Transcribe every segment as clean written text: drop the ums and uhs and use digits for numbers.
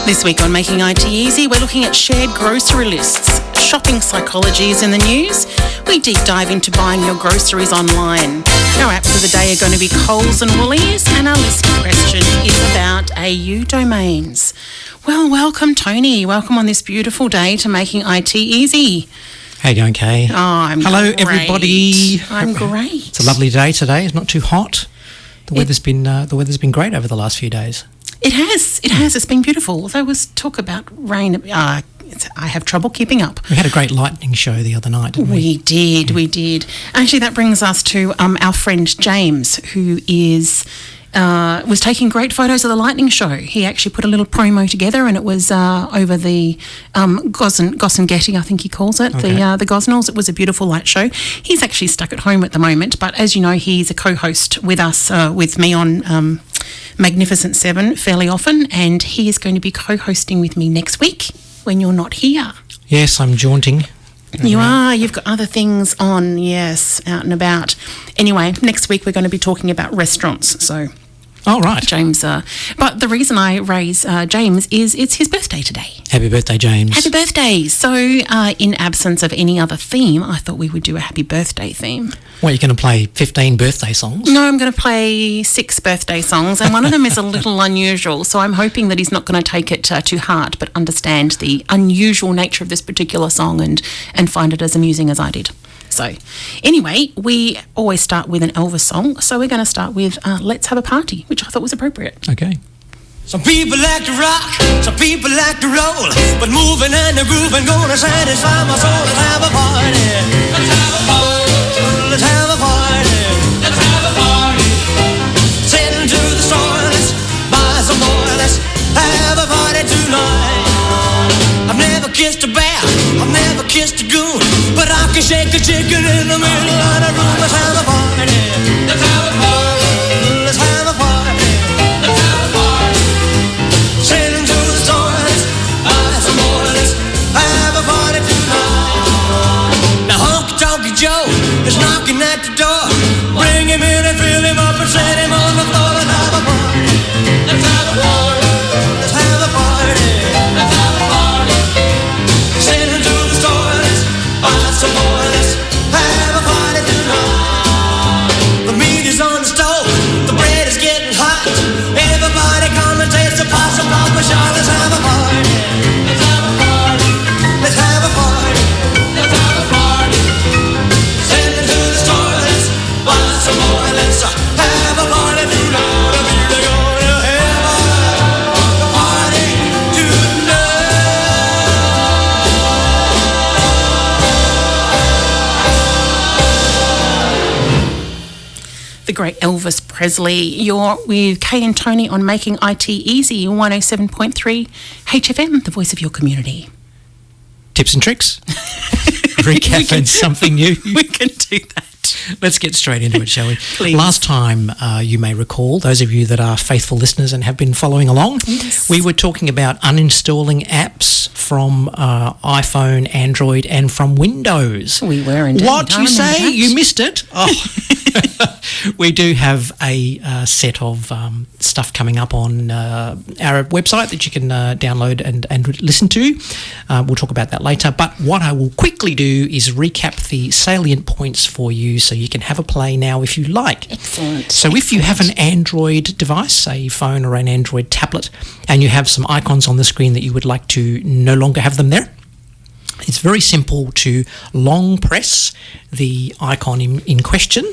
This week on Making IT Easy, we're looking at shared grocery lists. Shopping psychology is in the news. We deep dive into buying your groceries online. Our apps of the day are going to be Coles and Woolys, and our list question is about AU domains. Well, welcome, Tony. Welcome on this beautiful day to Making IT Easy. How you going, Kay? Hello, great. Everybody. I'm great. It's a lovely day today. It's not too hot. The weather's been great over the last few days. It has. It's been beautiful. There was talk about rain. I have trouble keeping up. We had a great lightning show the other night, didn't we? We did. Actually, that brings us to our friend James, who was taking great photos of the lightning show. He actually put a little promo together, and it was over the Gossangetti, I think he calls it, okay. The Gosnells. It was a beautiful light show. He's actually stuck at home at the moment, but as you know, he's a co-host with us, with me on Magnificent 7 fairly often, and he is going to be co-hosting with me next week when you're not here. Yes, I'm jaunting. You are. You've got other things on, yes, out and about. Anyway, next week we're going to be talking about restaurants, so... Oh, right. James. But the reason I raise James is it's his birthday today. Happy birthday, James. Happy birthday. So in absence of any other theme, I thought we would do a happy birthday theme. What, you're going to play 15 birthday songs? No, I'm going to play 6 birthday songs, and one of them is a little unusual, so I'm hoping that he's not going to take it to heart, but understand the unusual nature of this particular song and find it as amusing as I did. So, anyway, we always start with an Elvis song, so we're going to start with Let's Have a Party, which I thought was appropriate. Okay. Some people like to rock, some people like to roll, but moving and the grooving gonna satisfy my soul. Let's have a party. Let's have a party. Let's have a party. Let's have a party. Sitting to the store, let's buy some more. Let's have a party tonight. I've never kissed a bear, I've never kissed a goon, but I can shake a chicken in the middle of the room. Let's have a party. Let's have a party. Let's have a party. Let's have a party. Sailing to the store, let's buy some more. Let's have a party tonight. Now Honky Tonky Joe is knocking at the door. Bring him in and fill him up and set him on the floor. Let's have a party. Let's have a party. Let's have a party. Let's have a party. Sailing to the store, let's buy some more. Let's have a party tonight. The meat is on the stove, the bread is getting hot. Everybody come and taste the possum papa shot. Let's have a party. Let's have a party. Let's have a party. Let's have a party. Sailing to the store, let's buy some more. Let's have a party tonight. We're gonna have a party tonight. The great Elvis Presley. You're with Kay and Tony on Making IT Easy, 107.3 HFM, the voice of your community. Tips and tricks? Recap and something new? We can do that. Let's get straight into it, shall we? Please. Last time, you may recall, those of you that are faithful listeners and have been following along, yes, we were talking about uninstalling apps from iPhone, Android, and from Windows. We were indeed. What, you say? You missed it? Oh. We do have a set of stuff coming up on our website that you can download and listen to. We'll talk about that later. But what I will quickly do is recap the salient points for you so you can have a play now if you like. Excellent. So if you have an Android device, a phone or an Android tablet, and you have some icons on the screen that you would like to no longer have them there, it's very simple to long press the icon in question,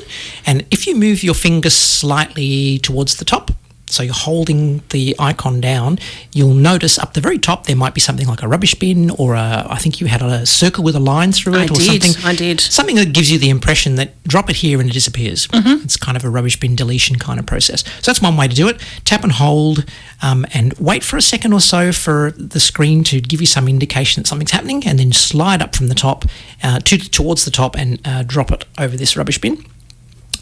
and if you move your finger slightly towards the top, so you're holding the icon down, you'll notice up the very top there might be something like a rubbish bin, or I think you had a circle with a line through it, something. I did. Something that gives you the impression that drop it here and it disappears. Mm-hmm. It's kind of a rubbish bin deletion kind of process. So that's one way to do it. Tap and hold and wait for a second or so for the screen to give you some indication that something's happening, and then slide up from the top towards the top and drop it over this rubbish bin.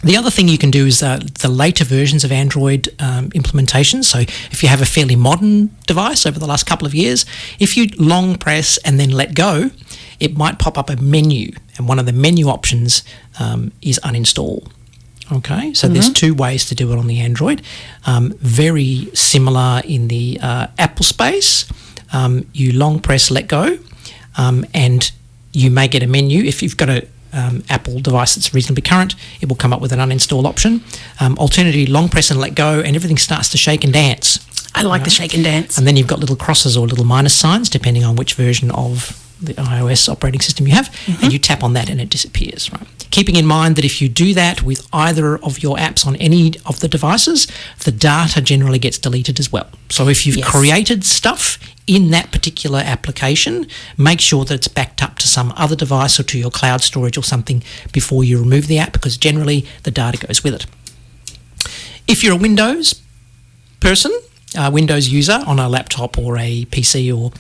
The other thing you can do is the later versions of Android implementations. So if you have a fairly modern device over the last couple of years, if you long press and then let go, it might pop up a menu, and one of the menu options is uninstall. Okay, so there's two ways to do it on the Android. Very similar in the Apple space. You long press let go, and you may get a menu. If you've got a Apple device that's reasonably current, it will come up with an uninstall option. Alternatively, long press and let go, and everything starts to shake and dance. I like the shake and dance. And then you've got little crosses or little minus signs, depending on which version of the iOS operating system you have, and you tap on that and it disappears. Right. Keeping in mind that if you do that with either of your apps on any of the devices, the data generally gets deleted as well. So if you've created stuff in that particular application, make sure that it's backed up to some other device or to your cloud storage or something before you remove the app, because generally the data goes with it. If you're a Windows person, Windows user on a laptop or a PC or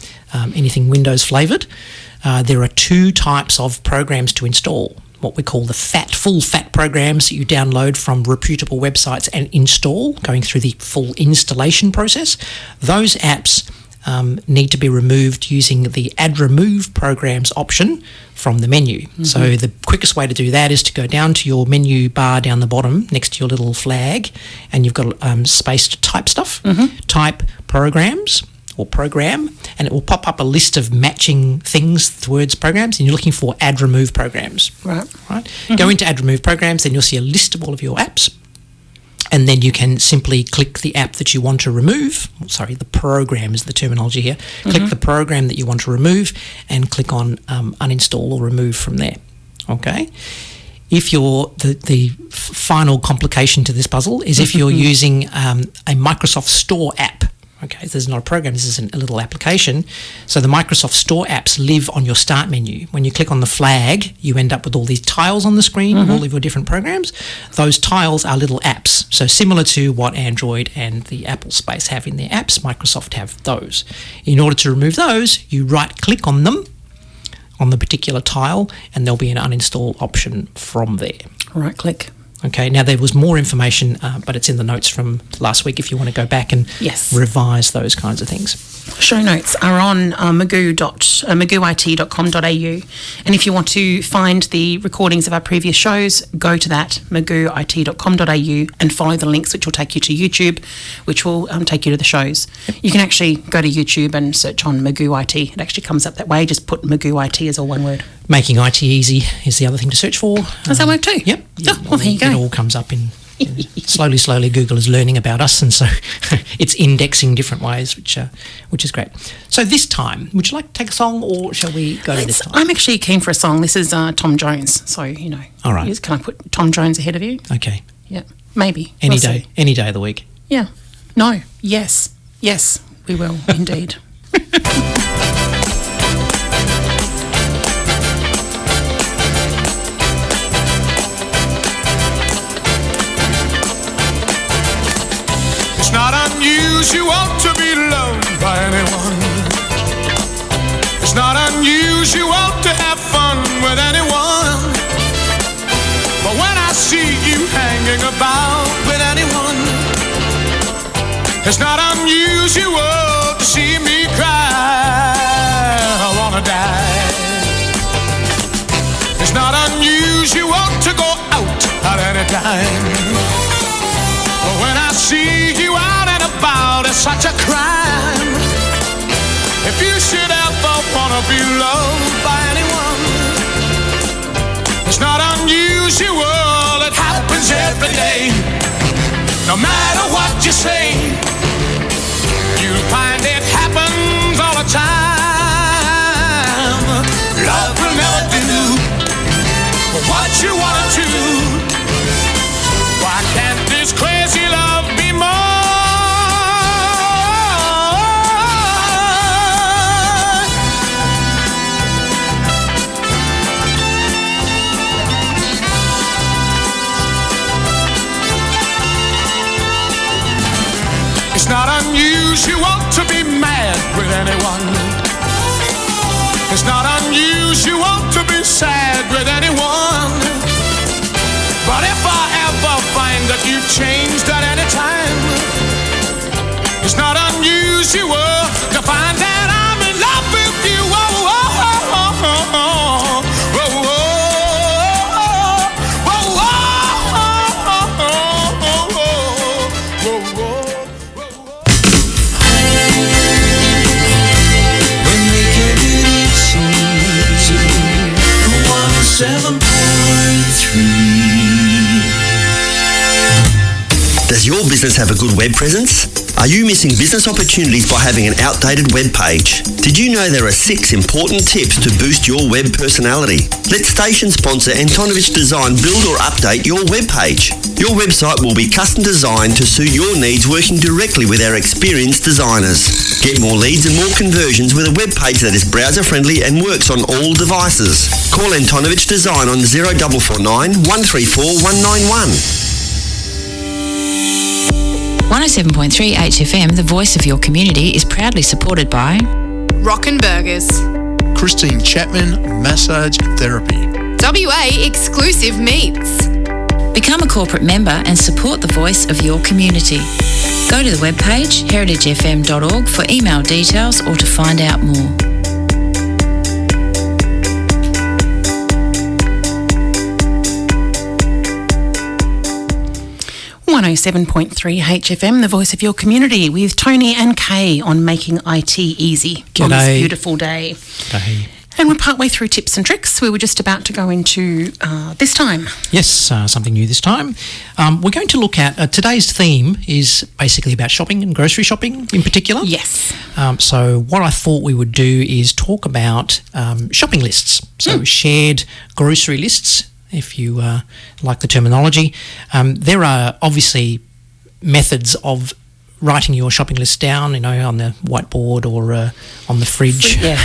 anything Windows flavoured, there are two types of programs to install. What we call the full fat programs that you download from reputable websites and install, going through the full installation process. Those apps need to be removed using the Add Remove Programs option from the menu. So the quickest way to do that is to go down to your menu bar down the bottom next to your little flag, and you've got space to type stuff. Type programs or program, and it will pop up a list of matching things, the words programs, and you're looking for Add Remove Programs. Right. Go into Add Remove Programs, then you'll see a list of all of your apps. And then you can simply click the app that you want to remove. Sorry, the program is the terminology here. Click the program that you want to remove and click on uninstall or remove from there. Okay. If you're the final complication to this puzzle is if you're using a Microsoft Store app. Okay, this is not a program, this is a little application. So the Microsoft Store apps live on your start menu. When you click on the flag, you end up with all these tiles on the screen, all of your different programs. Those tiles are little apps. So similar to what Android and the Apple space have in their apps, Microsoft have those. In order to remove those, you right-click on them, on the particular tile, and there'll be an uninstall option from there. Right-click. Okay, now there was more information, but it's in the notes from last week if you want to go back and revise those kinds of things. Show notes are on magooit.com.au, and if you want to find the recordings of our previous shows, go to that, magooit.com.au, and follow the links which will take you to YouTube, which will take you to the shows. You can actually go to YouTube and search on Magoo IT. It actually comes up that way. Just put Magoo IT as all one word. Making IT easy is the other thing to search for. Does that work too? Yep. Oh, well, there you go. It all comes up in slowly. Google is learning about us, and so it's indexing different ways, which is great. So this time, would you like to take a song, or shall we go to this time? I'm actually keen for a song. This is Tom Jones, so All right. Can I put Tom Jones ahead of you? Okay. Yeah, maybe. Any day of the week. Yeah. No. Yes, we will indeed. It's not unusual to be loved by anyone. It's not unusual to have fun with anyone. But when I see you hanging about with anyone, it's not unusual to see me cry. I wanna die. It's not unusual to go out at any time. But when I see you out and about, it's such a crime. If you should ever wanna be loved by anyone, it's not unusual, it happens every day. No matter what you say, you'll find it happens all the time. Love will never do what you wanna do. Why can't this crazy love be more? It's not unusual to be mad with anyone. It's not unusual to be sad with anyone. But if I ever find that you've changed at any time, it's not unusual to find that I'm in love with you. Oh, oh, oh, oh, oh, oh, oh, oh, oh, oh, oh, 107.3. Does your business have a good web presence? Are you missing business opportunities by having an outdated web page? Did you know there are 6 important tips to boost your web personality? Let station sponsor Antonovich Design build or update your web page. Your website will be custom designed to suit your needs, working directly with our experienced designers. Get more leads and more conversions with a web page that is browser friendly and works on all devices. Call Antonovich Design on 0449 134 191. 107.3 HFM, the voice of your community, is proudly supported by Rockin' Burgers, Christine Chapman Massage Therapy, WA Exclusive Meats. Become a corporate member and support the voice of your community. Go to the webpage heritagefm.org for email details or to find out more. 107.3 HFM, the voice of your community, with Tony and Kay on making IT easy on this beautiful day. G'day. And we're partway through tips and tricks. We were just about to go into this time. Yes, something new this time. We're going to look at today's theme is basically about shopping and grocery shopping in particular. Yes. So what I thought we would do is talk about shopping lists. So shared grocery lists, if you like the terminology. There are obviously methods of writing your shopping list down, on the whiteboard or on the fridge. Yeah.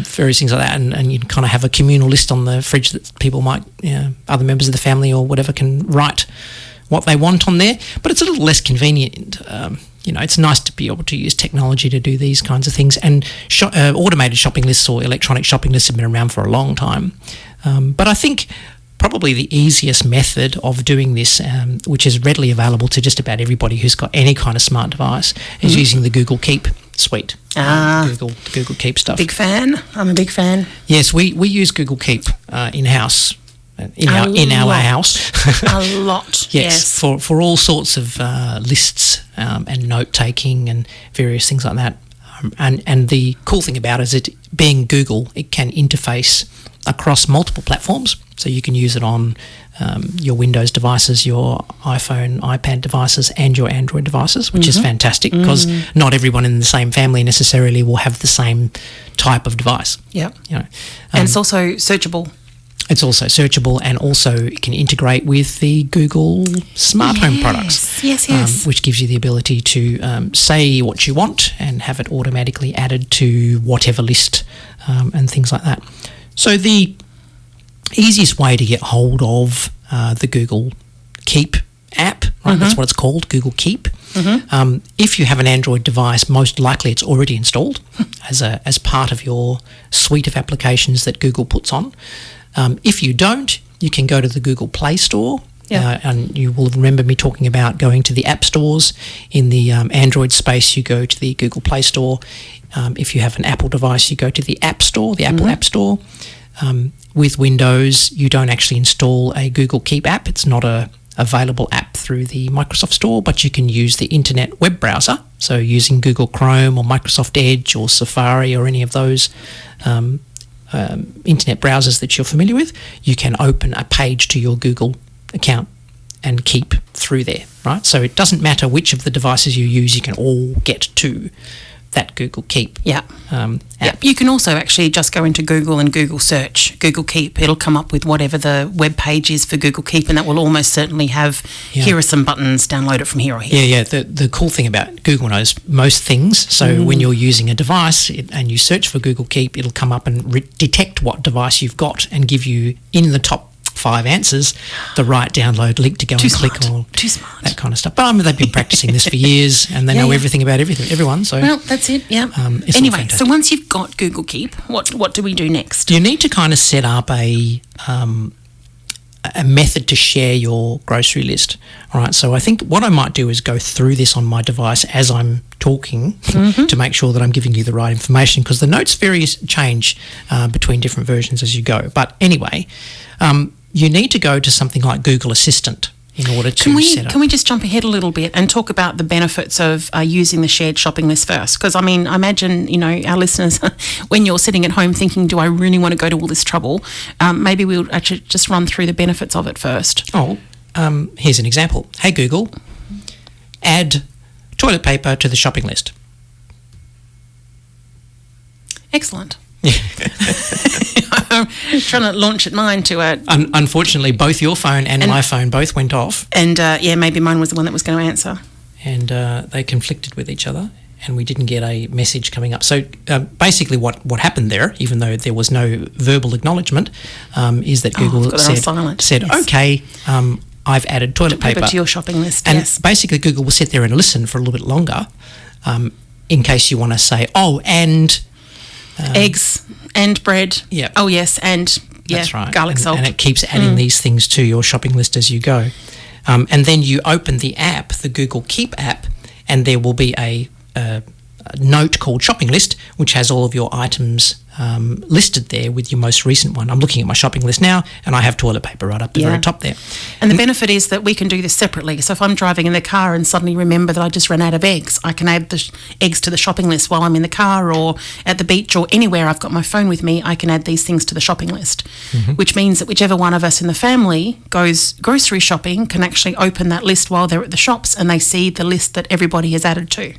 Various things like that. And you kind of have a communal list on the fridge that people might, other members of the family or whatever can write what they want on there. But it's a little less convenient. It's nice to be able to use technology to do these kinds of things. And automated shopping lists or electronic shopping lists have been around for a long time. But I think probably the easiest method of doing this, which is readily available to just about everybody who's got any kind of smart device, is using the Google Keep suite. Google Keep stuff. Big fan. I'm a big fan. Yes, we use Google Keep in-house. In our house. A lot. Yes. For all sorts of lists and note-taking and various things like that. And the cool thing about it is it being Google, it can interface across multiple platforms. So you can use it on your Windows devices, your iPhone, iPad devices, and your Android devices, which is fantastic because not everyone in the same family necessarily will have the same type of device. Yep. And it's also searchable. It's also searchable, and also it can integrate with the Google smart home products. Yes. Which gives you the ability to say what you want and have it automatically added to whatever list and things like that. So the easiest way to get hold of the Google Keep app, right? That's what it's called, Google Keep. If you have an Android device, most likely it's already installed as part of your suite of applications that Google puts on. If you don't, you can go to the Google Play Store. And you will remember me talking about going to the app stores. In the Android space, you go to the Google Play Store. If you have an Apple device, you go to the App Store, the Apple App Store. With Windows, you don't actually install a Google Keep app. It's not a available app through the Microsoft Store, but you can use the internet web browser. So using Google Chrome or Microsoft Edge or Safari or any of those internet browsers that you're familiar with, you can open a page to your Google account and keep through there, right? So it doesn't matter which of the devices you use, you can all get to that Google Keep. App. You can also actually just go into Google and Google search Google Keep. It'll come up with whatever the web page is for Google Keep, and that will almost certainly have, here are some buttons, download it from here or here. The cool thing about Google knows most things. So when you're using a device and you search for Google Keep, it'll come up and detect what device you've got and give you in the top 5 answers the right download link to go click on. Too smart. That kind of stuff. But they've been practicing this for years and they know everything about everyone. So well, that's it. Anyway, so once you've got Google Keep, what do we do next? You need to kind of set up a method to share your grocery list. All right. So I think what I might do is go through this on my device as I'm talking to make sure that I'm giving you the right information, because the notes change between different versions as you go. But anyway, you need to go to something like Google Assistant. in order to set up. Can we just jump ahead a little bit and talk about the benefits of using the shared shopping list first? Because, I mean, I imagine, our listeners, when you're sitting at home thinking, do I really want to go to all this trouble? Maybe we'll actually just run through the benefits of it first. Here's an example. Hey, Google, add toilet paper to the shopping list. Excellent. I'm trying to launch at mine to a... Unfortunately, both your phone and my phone both went off. And, maybe mine was the one that was going to answer. And they conflicted with each other, and we didn't get a message coming up. So basically what happened there, even though there was no verbal acknowledgement, is that Google said yes. okay, I've added toilet paper to your shopping list, and yes. basically Google will sit there and listen for a little bit longer in case you want to say, and... eggs and bread. Yeah. Oh, yes, and that's right. Garlic salt. And it keeps adding these things to your shopping list as you go. And then you open the app, the Google Keep app, and there will be a note called Shopping List, which has all of your items listed there with your most recent one. I'm looking at my shopping list now, and I have toilet paper right up the very top there. And the benefit is that we can do this separately. So if I'm driving in the car and suddenly remember that I just ran out of eggs, I can add the eggs to the shopping list while I'm in the car or at the beach or anywhere I've got my phone with me. I can add these things to the shopping list, which means that whichever one of us in the family goes grocery shopping can actually open that list while they're at the shops and they see the list that everybody has added to,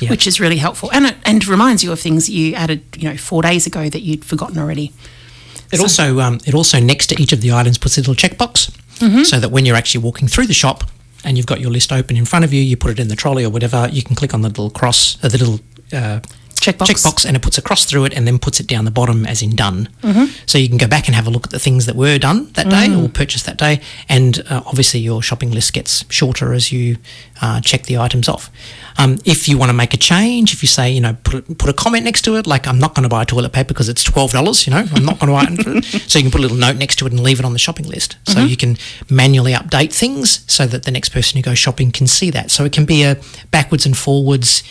which is really helpful. And it reminds you of things that you added 4 days ago that you'd forgotten already. It also next to each of the items puts a little checkbox, so that when you're actually walking through the shop and you've got your list open in front of you, you put it in the trolley or whatever, you can click on the little checkbox, and it puts a cross through it and then puts it down the bottom as in done. So you can go back and have a look at the things that were done that day or purchased that day, and obviously your shopping list gets shorter as you check the items off. If you want to make a change, if you say, put a comment next to it, like I'm not going to buy toilet paper because it's $12, I'm not going to buy it. So you can put a little note next to it and leave it on the shopping list. So you can manually update things so that the next person who goes shopping can see that. So it can be a backwards and forwards,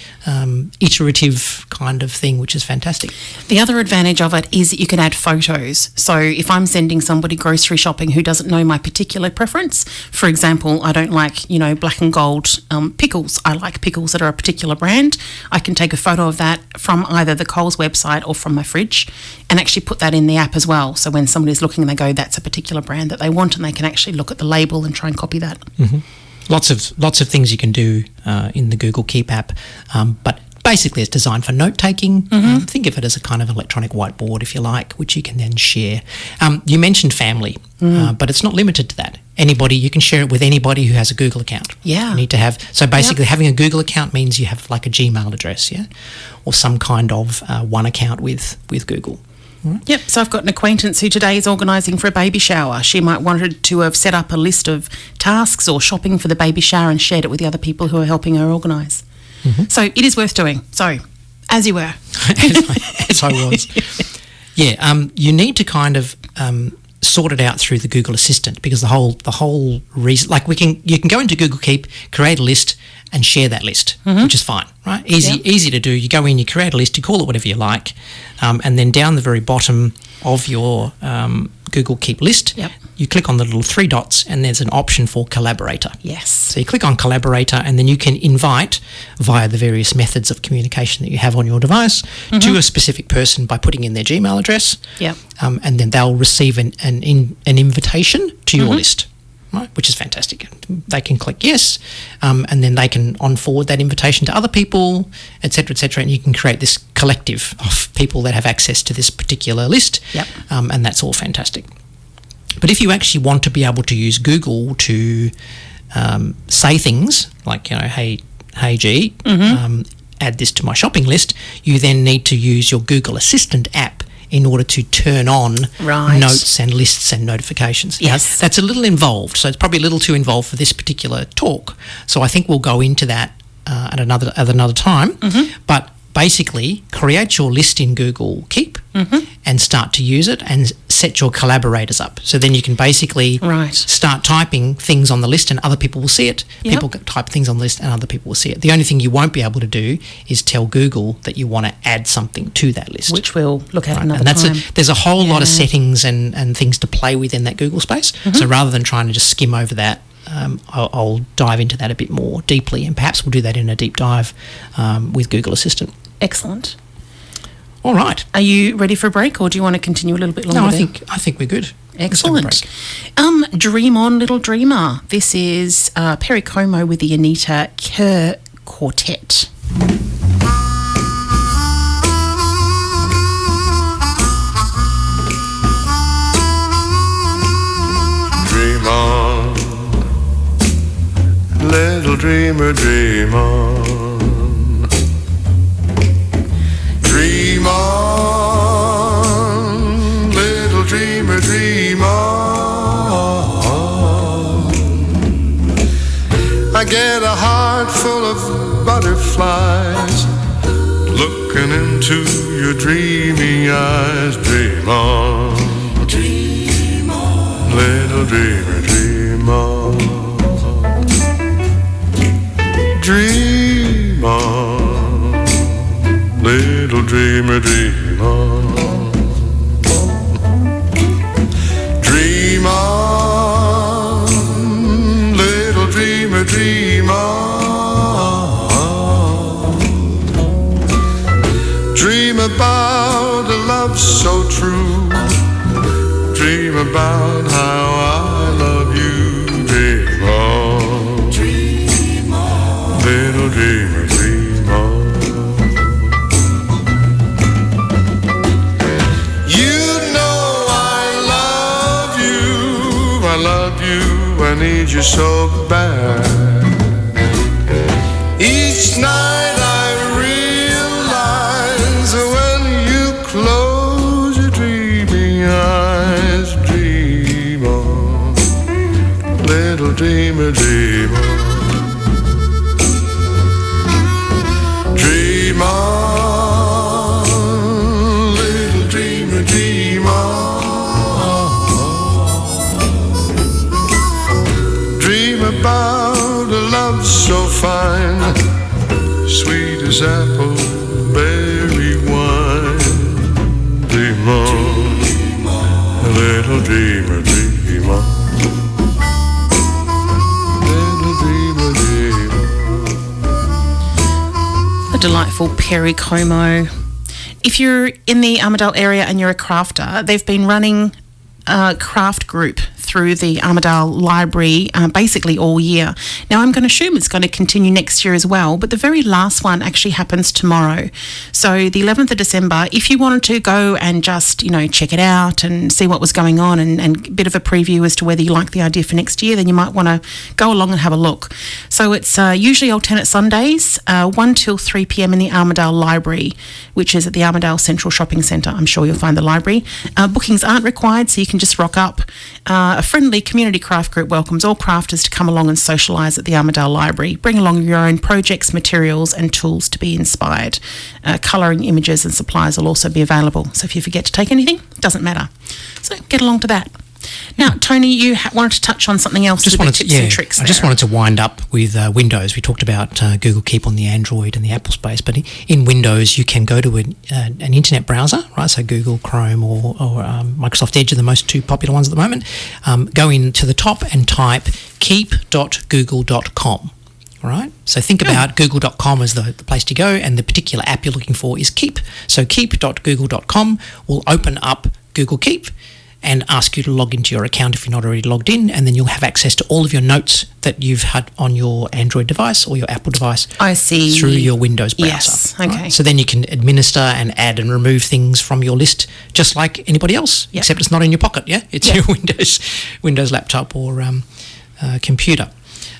iterative kind of thing, which is fantastic. The other advantage of it is that you can add photos. So if I'm sending somebody grocery shopping who doesn't know my particular preference, for example, I don't like, black and gold pickles. I like pickles that are a particular brand. I can take a photo of that from either the Coles website or from my fridge and actually put that in the app as well. So when somebody's looking and they go, that's a particular brand that they want, and they can actually look at the label and try and copy that. Lots of things you can do in the Google Keep app, but basically it's designed for note-taking. Think of it as a kind of electronic whiteboard, if you like, which you can then share. You mentioned family, but it's not limited to that. You can share it with anybody who has a Google account. Yeah. You need to have, so basically having a Google account means you have like a Gmail address, or some kind of one account with Google. Yep, so I've got an acquaintance who today is organising for a baby shower. She might wanted to have set up a list of tasks or shopping for the baby shower and shared it with the other people who are helping her organise. So it is worth doing. So, as you were. as I was. You need to kind of sort it out through the Google Assistant, because the whole reason, like you can go into Google Keep, create a list and share that list, which is fine, right? Easy to do. You go in, you create a list, you call it whatever you like, and then down the very bottom of your Google Keep list, you click on the little 3 dots and there's an option for Collaborator. Yes. So you click on Collaborator and then you can invite via the various methods of communication that you have on your device to a specific person by putting in their Gmail address. And then they'll receive an invitation to your list. Right, which is fantastic. They can click yes, and then they can forward that invitation to other people, etc., and you can create this collective of people that have access to this particular list, and that's all fantastic. But if you actually want to be able to use Google to say things like, hey G, add this to my shopping list, you then need to use your Google Assistant app in order to turn on notes and lists and notifications. Yes. Now, that's a little involved, so it's probably a little too involved for this particular talk. So I think we'll go into that at another time. But basically, create your list in Google Keep, and start to use it and set your collaborators up. So then you can basically start typing things on the list and other people will see it. Yep. People type things on the list and other people will see it. The only thing you won't be able to do is tell Google that you want to add something to that list. Which we'll look at another and that's time. There's a whole lot of settings and things to play with in that Google space. So rather than trying to just skim over that, I'll dive into that a bit more deeply, and perhaps we'll do that in a deep dive with Google Assistant. Excellent. All right. Are you ready for a break, or do you want to continue a little bit longer? No, I think we're good. Excellent. Dream on, little dreamer. This is Perry Como with the Anita Kerr Quartet. Dream on, little dreamer, dream on. Dream on, little dreamer, dream on. I get a heart full of butterflies looking into your dreamy eyes. Dream on, little dreamer, dream on. Dream on, little dreamer, dream on. Dream on, little dreamer, dream on. Dream about a love so true. Dream about how I love you. Dream on, little dreamer, dream on. You know I love you, I need you so bad. Each night I realize when you close your dreamy eyes. Dream on, little dreamer, dream on. Dream on, little dreamer, dream on. Dream about a love so fine, sweet as apple berry wine. Dream on, little dreamer, dream on. Little dreamer, dream on. The delightful Perry Como. If you're in the Armidale area and you're a crafter, they've been running a craft group through the Armidale Library basically all year. Now, I'm going to assume it's going to continue next year as well, but the very last one actually happens tomorrow. So the 11th of December, if you wanted to go and just, check it out and see what was going on and a bit of a preview as to whether you like the idea for next year, then you might want to go along and have a look. So it's usually alternate Sundays, 1 till 3 p.m. in the Armidale Library, which is at the Armidale Central Shopping Centre. I'm sure you'll find the library. Bookings aren't required, so you can just rock up. A friendly community craft group welcomes all crafters to come along and socialise at the Armidale Library. Bring along your own projects, materials and tools to be inspired. Colouring images and supplies will also be available. So if you forget to take anything, it doesn't matter. So get along to that. Now, Tony, you wanted to touch on something else with the tips and tricks there. I just wanted to wind up with Windows. We talked about Google Keep on the Android and the Apple space, but in Windows you can go to an internet browser, right? So Google Chrome or Microsoft Edge are the most two popular ones at the moment. Go into the top and type keep.google.com. All right, so think about google.com as the place to go, and the particular app you're looking for is Keep. So keep.google.com will open up Google Keep and ask you to log into your account if you're not already logged in, and then you'll have access to all of your notes that you've had on your Android device or your Apple device. I see. Through your Windows browser. Yes, okay. Right? So then you can administer and add and remove things from your list just like anybody else, except it's not in your pocket, yeah? It's your Windows laptop or computer.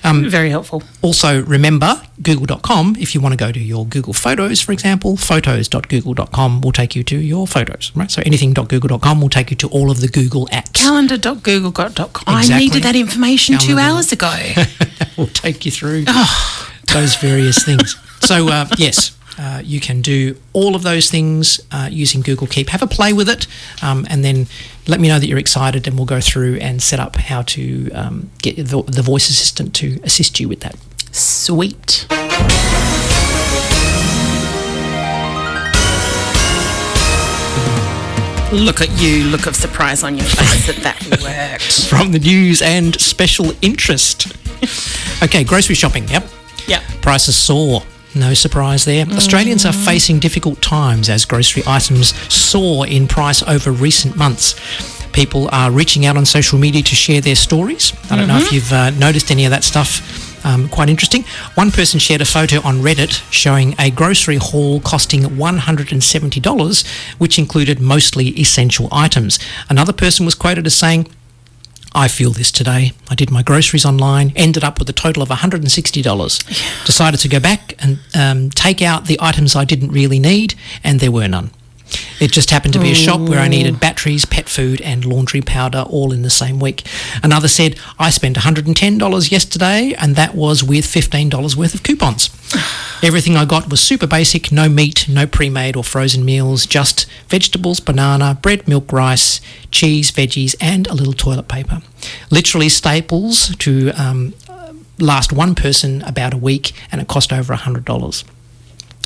Very helpful. Also, remember, google.com, if you want to go to your Google Photos, for example, photos.google.com will take you to your photos, right? So anything.google.com will take you to all of the Google apps. Calendar.google.com. Exactly. I needed that information 2 hours ago. That will take you through those various things. So, yes, You can do all of those things using Google Keep. Have a play with it, and then let me know that you're excited, and we'll go through and set up how to get the voice assistant to assist you with that. Sweet. Look at you, look of surprise on your face that worked. From the news and special interest. Okay, grocery shopping, yep. Prices soar. No surprise there. Australians are facing difficult times as grocery items soar in price over recent months. People are reaching out on social media to share their stories. I don't know if you've noticed any of that stuff. Quite interesting. One person shared a photo on Reddit showing a grocery haul costing $170, which included mostly essential items. Another person was quoted as saying, "I feel this today. I did my groceries online, ended up with a total of $160. Decided to go back and take out the items I didn't really need, and there were none. It just happened to be a shop where I needed batteries, pet food and laundry powder all in the same week." Another said, "I spent $110 yesterday, and that was with $15 worth of coupons. Everything I got was super basic, no meat, no pre-made or frozen meals, just vegetables, banana, bread, milk, rice, cheese, veggies and a little toilet paper. Literally staples to last one person about a week, and it cost over $100.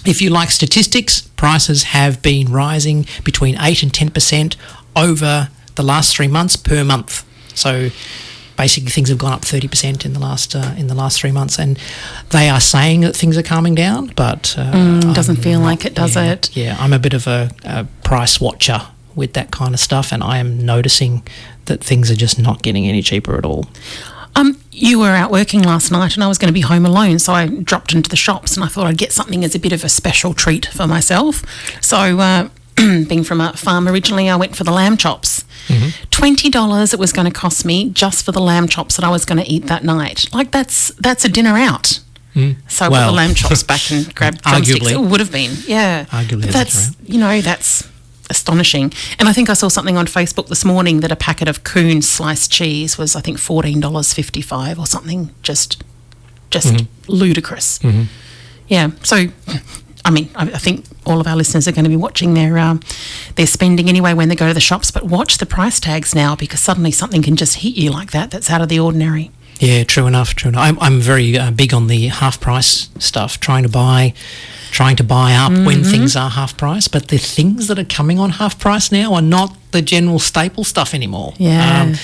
If you like statistics, prices have been rising between 8 and 10% over the last 3 months per month. So basically things have gone up 30% in the last 3 months, and they are saying that things are calming down, but doesn't feel like it, does it? Yeah, I'm a bit of a price watcher with that kind of stuff, and I am noticing that things are just not getting any cheaper at all. You were out working last night and I was going to be home alone, so I dropped into the shops and I thought I'd get something as a bit of a special treat for myself. So being from a farm originally, I went for the lamb chops. $20 it was going to cost me just for the lamb chops that I was going to eat that night. Like that's a dinner out. So I put the lamb chops back and grabbed drumsticks. It would have been, yeah. Arguably, that's astonishing. And I think I saw something on Facebook this morning that a packet of Coons sliced cheese was, I think, $14.55 or something. Just ludicrous. Yeah. So, I mean, I think all of our listeners are going to be watching their spending anyway when they go to the shops. But watch the price tags now, because suddenly something can just hit you like that. That's out of the ordinary. Yeah, true enough. I'm very big on the half price stuff, trying to buy up when things are half price, but the things that are coming on half price now are not the general staple stuff anymore. Yeah.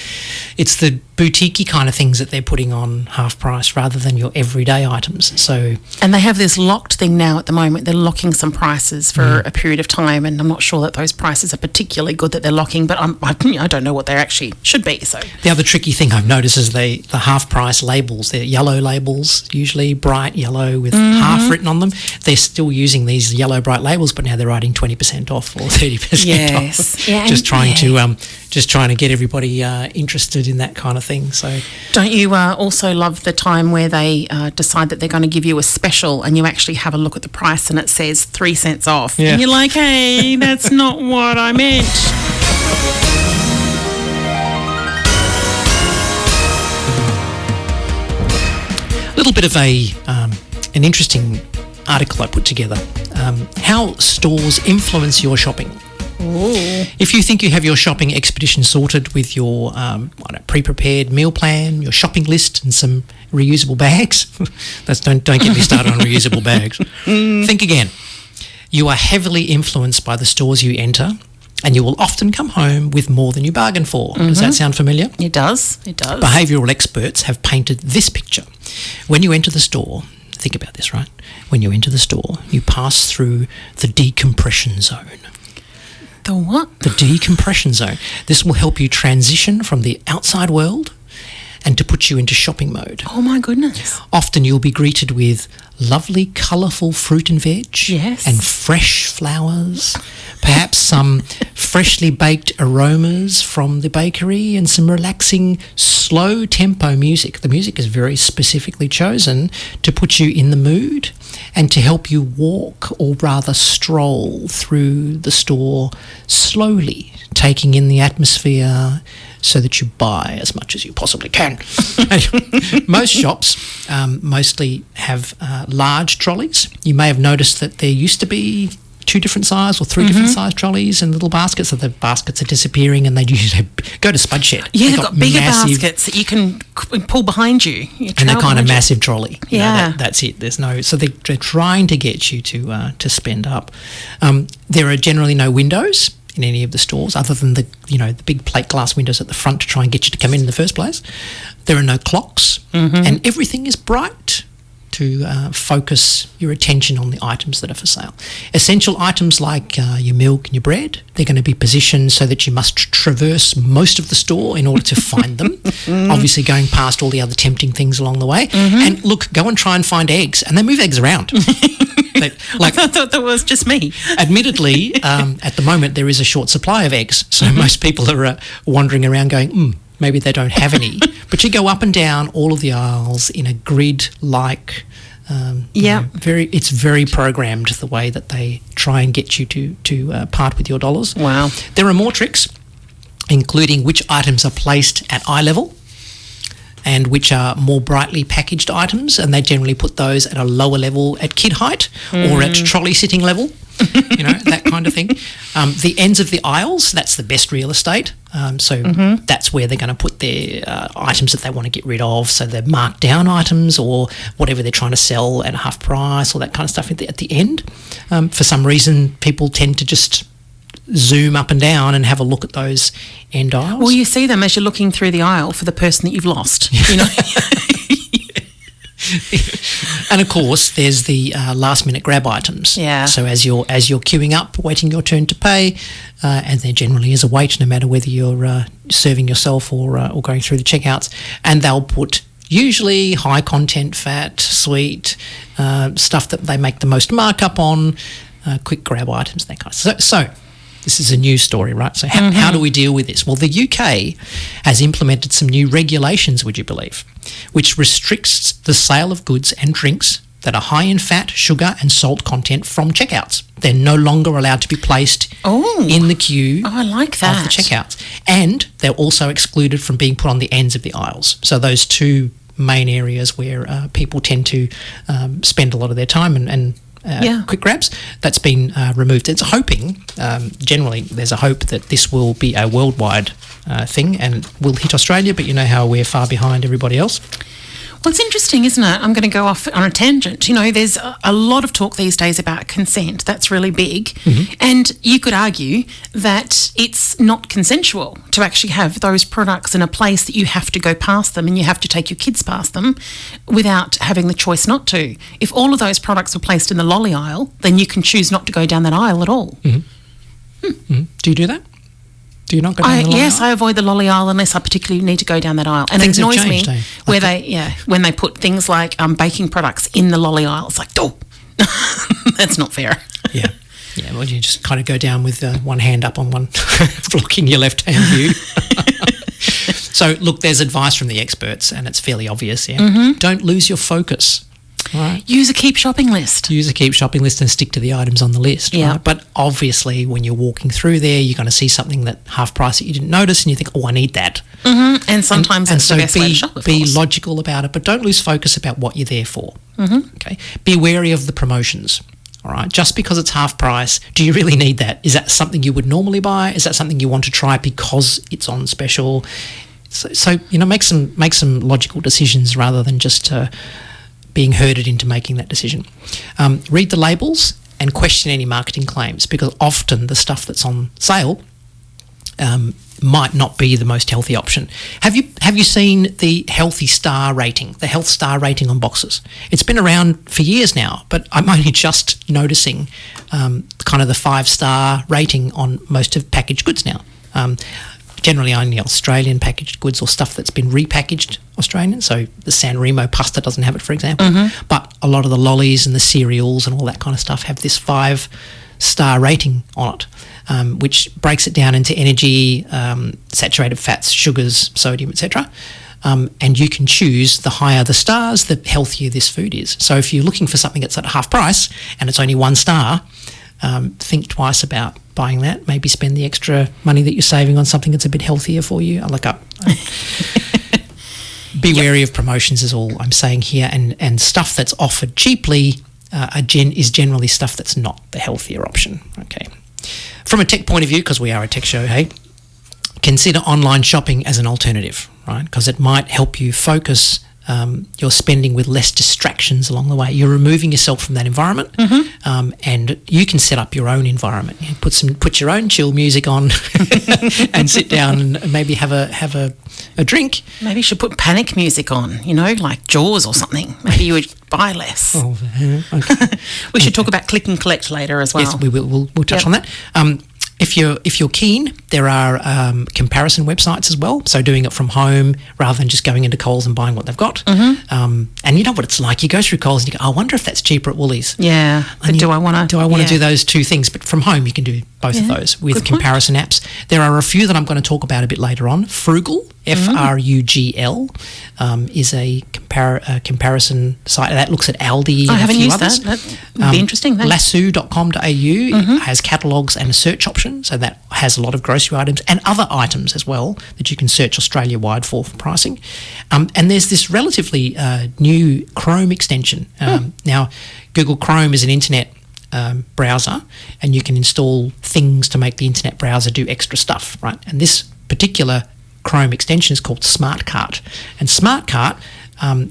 It's the boutique-y kind of things that they're putting on half price rather than your everyday items. So, and they have this locked thing now at the moment. They're locking some prices for a period of time, and I'm not sure that those prices are particularly good that they're locking, but I don't know what they actually should be. So the other tricky thing I've noticed is the half price labels. They're yellow labels, usually bright yellow with half written on them. They're still using these yellow bright labels, but now they're writing 20% off or 30% off. Yeah, just trying to get everybody interested in that kind of thing. So, don't you also love the time where they decide that they're going to give you a special, and you actually have a look at the price and it says 3 cents off, and you're like, hey, that's not what I meant. A little bit of an interesting article I put together. How stores influence your shopping. Ooh. If you think you have your shopping expedition sorted with your pre-prepared meal plan, your shopping list and some reusable bags, don't get me started on reusable bags. Think again. You are heavily influenced by the stores you enter, and you will often come home with more than you bargained for. Does that sound familiar? It does. Behavioural experts have painted this picture. When you enter the store, think about this, right? When you enter the store, you pass through the decompression zone. The what? The decompression zone. This will help you transition from the outside world and to put you into shopping mode. Oh my goodness. Often you'll be greeted with lovely colourful fruit and veg. Yes. And fresh flowers. Perhaps some freshly baked aromas from the bakery and some relaxing slow tempo music. The music is very specifically chosen to put you in the mood and to help you walk, or rather stroll, through the store slowly, taking in the atmosphere, so that you buy as much as you possibly can. Most shops mostly have large trolleys. You may have noticed that there used to be 2 different size or 3 different size trolleys and little baskets, so the baskets are disappearing, and they usually go to Spud Shed. Yeah, they've got bigger baskets that you can pull behind you. And they're kind of massive trolley. You know, Yeah. that's it. There's no, so they're trying to get you to spend up. There are generally no windows in any of the stores, other than the big plate glass windows at the front to try and get you to come in the first place. There are no clocks, and everything is bright to focus your attention on the items that are for sale. Essential items like your milk and your bread, they're going to be positioned so that you must traverse most of the store in order to find them, obviously going past all the other tempting things along the way. And look, go and try and find eggs, and they move eggs around. I thought that was just me. Admittedly, at the moment there is a short supply of eggs, so most people are wandering around going, maybe they don't have any. But you go up and down all of the aisles in a grid-like. It's very programmed, the way that they try and get you to part with your dollars. Wow. There are more tricks, including which items are placed at eye level and which are more brightly packaged items, and they generally put those at a lower level at kid height or at trolley sitting level. That kind of thing. The ends of the aisles, that's the best real estate. That's where they're going to put their items that they want to get rid of. So they're marked down items or whatever they're trying to sell at half price, or that kind of stuff at the end. For some reason, people tend to just zoom up and down and have a look at those end aisles. Well, you see them as you're looking through the aisle for the person that you've lost. And of course, there's the last-minute grab items. Yeah. So as you're queuing up, waiting your turn to pay, and there generally is a wait, no matter whether you're serving yourself or going through the checkouts, and they'll put usually high-content fat, sweet stuff that they make the most markup on, quick grab items, that kind of stuff. So this is a news story, right? So how do we deal with this? Well, the UK has implemented some new regulations, would you believe, which restricts the sale of goods and drinks that are high in fat, sugar and salt content from checkouts. They're no longer allowed to be placed in the queue I like that. of the checkouts. And they're also excluded from being put on the ends of the aisles. So those two main areas where people tend to spend a lot of their time and quick grabs, that's been removed. It's hoping, generally there's a hope that this will be a worldwide thing and will hit Australia, but you know how we're far behind everybody else. Well, it's interesting, isn't it? I'm going to go off on a tangent. There's a lot of talk these days about consent. That's really big. And you could argue that it's not consensual to actually have those products in a place that you have to go past them and you have to take your kids past them without having the choice not to. If all of those products were placed in the lolly aisle, then you can choose not to go down that aisle at all. Do you do that? Do you not go down the lolly Yes, aisle? I avoid the lolly aisle unless I particularly need to go down that aisle. And Things it have annoys changed, me eh? when they put things like baking products in the lolly aisle. It's like, that's not fair. Yeah, well, you just kind of go down with one hand up on one, blocking your left-hand view. So, look, there's advice from the experts, and it's fairly obvious, Don't lose your focus. Right. Use a keep shopping list. Use a keep shopping list and stick to the items on the list. Yeah. Right? But obviously, when you're walking through there, you're going to see something that half price that you didn't notice, and you think, I need that. And sometimes that's the best way to shop, of be course. logical about it, but don't lose focus about what you're there for. Okay. Be wary of the promotions. All right. Just because it's half price, do you really need that? Is that something you would normally buy? Is that something you want to try because it's on special? So make some logical decisions rather than just being herded into making that decision. Read the labels and question any marketing claims, because often the stuff that's on sale might not be the most healthy option. Have you seen the health star rating on boxes? It's been around for years now, but I'm only just noticing kind of the 5-star rating on most of packaged goods now. Generally only Australian packaged goods or stuff that's been repackaged Australian. So the San Remo pasta doesn't have it, for example. But a lot of the lollies and the cereals and all that kind of stuff have this 5-star rating on it, which breaks it down into energy, saturated fats, sugars, sodium, etc. And you can choose the higher the stars, the healthier this food is. So if you're looking for something that's at half price and it's only 1 star, think twice about buying that. Maybe spend the extra money that you're saving on something that's a bit healthier for you. Be wary of promotions is all I'm saying here, and stuff that's offered cheaply is generally stuff that's not the healthier option. Okay. From a tech point of view, because we are a tech show, hey, consider online shopping as an alternative, right? Because it might help you focus your spending with less distractions along the way. You're removing yourself from that environment, and you can set up your own environment. You put your own chill music on, and sit down and maybe have a drink. Maybe you should put panic music on, like Jaws or something. Maybe you would buy less. Oh, okay. We should talk about click and collect later as well. Yes, we will. We'll touch on that. If you're keen, there are comparison websites as well. So doing it from home rather than just going into Coles and buying what they've got. And you know what it's like. You go through Coles and you go, I wonder if that's cheaper at Woolies. Yeah. But do I want to do those two things? But from home, you can do both of those with comparison apps. There are a few that I'm going to talk about a bit later on. Frugal, Frugl, is a comparison site that looks at Aldi. I haven't used others. that. That would be interesting. Lasso.com.au has catalogues and a search option, so that has a lot of grocery items and other items as well that you can search Australia-wide for pricing. And there's this relatively new Chrome extension. Now, Google Chrome is an internet browser, and you can install things to make the internet browser do extra stuff, right? And this particular Chrome extension is called Smart Cart, and Smart Cart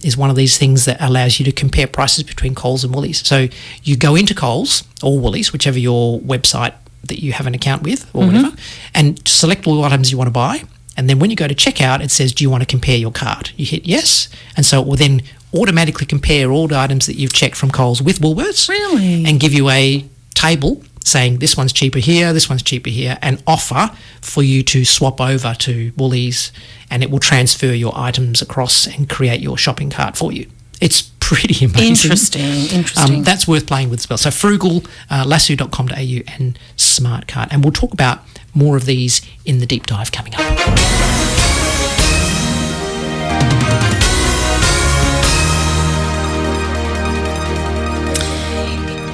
is one of these things that allows you to compare prices between Coles and Woolies. So you go into Coles or Woolies, whichever your website that you have an account with or whatever, and select all the items you want to buy. And then when you go to checkout, it says, do you want to compare your cart? You hit yes, and so it will then automatically compare all the items that you've checked from Coles with Woolworths. Really? And give you a table saying this one's cheaper here, this one's cheaper here, and offer for you to swap over to Woolies, and it will transfer your items across and create your shopping cart for you. It's pretty amazing. Interesting. That's worth playing with as well. So Frugal, lasso.com.au and Smart Cart. And we'll talk about more of these in the deep dive coming up.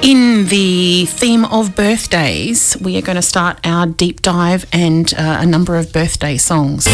In the theme of birthdays, we are going to start our deep dive and a number of birthday songs.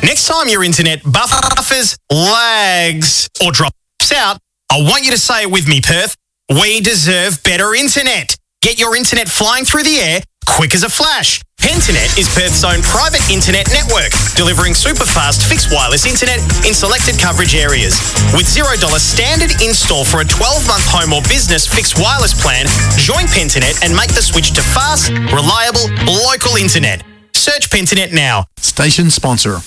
Next time your internet buffers, lags, or drops out, I want you to say it with me, Perth. We deserve better internet. Get your internet flying through the air quick as a flash. Pentanet is Perth's own private internet network, delivering super fast fixed wireless internet in selected coverage areas. With $0 standard install for a 12-month home or business fixed wireless plan, join Pentanet and make the switch to fast, reliable, local internet. Search Pentanet now. Station sponsor.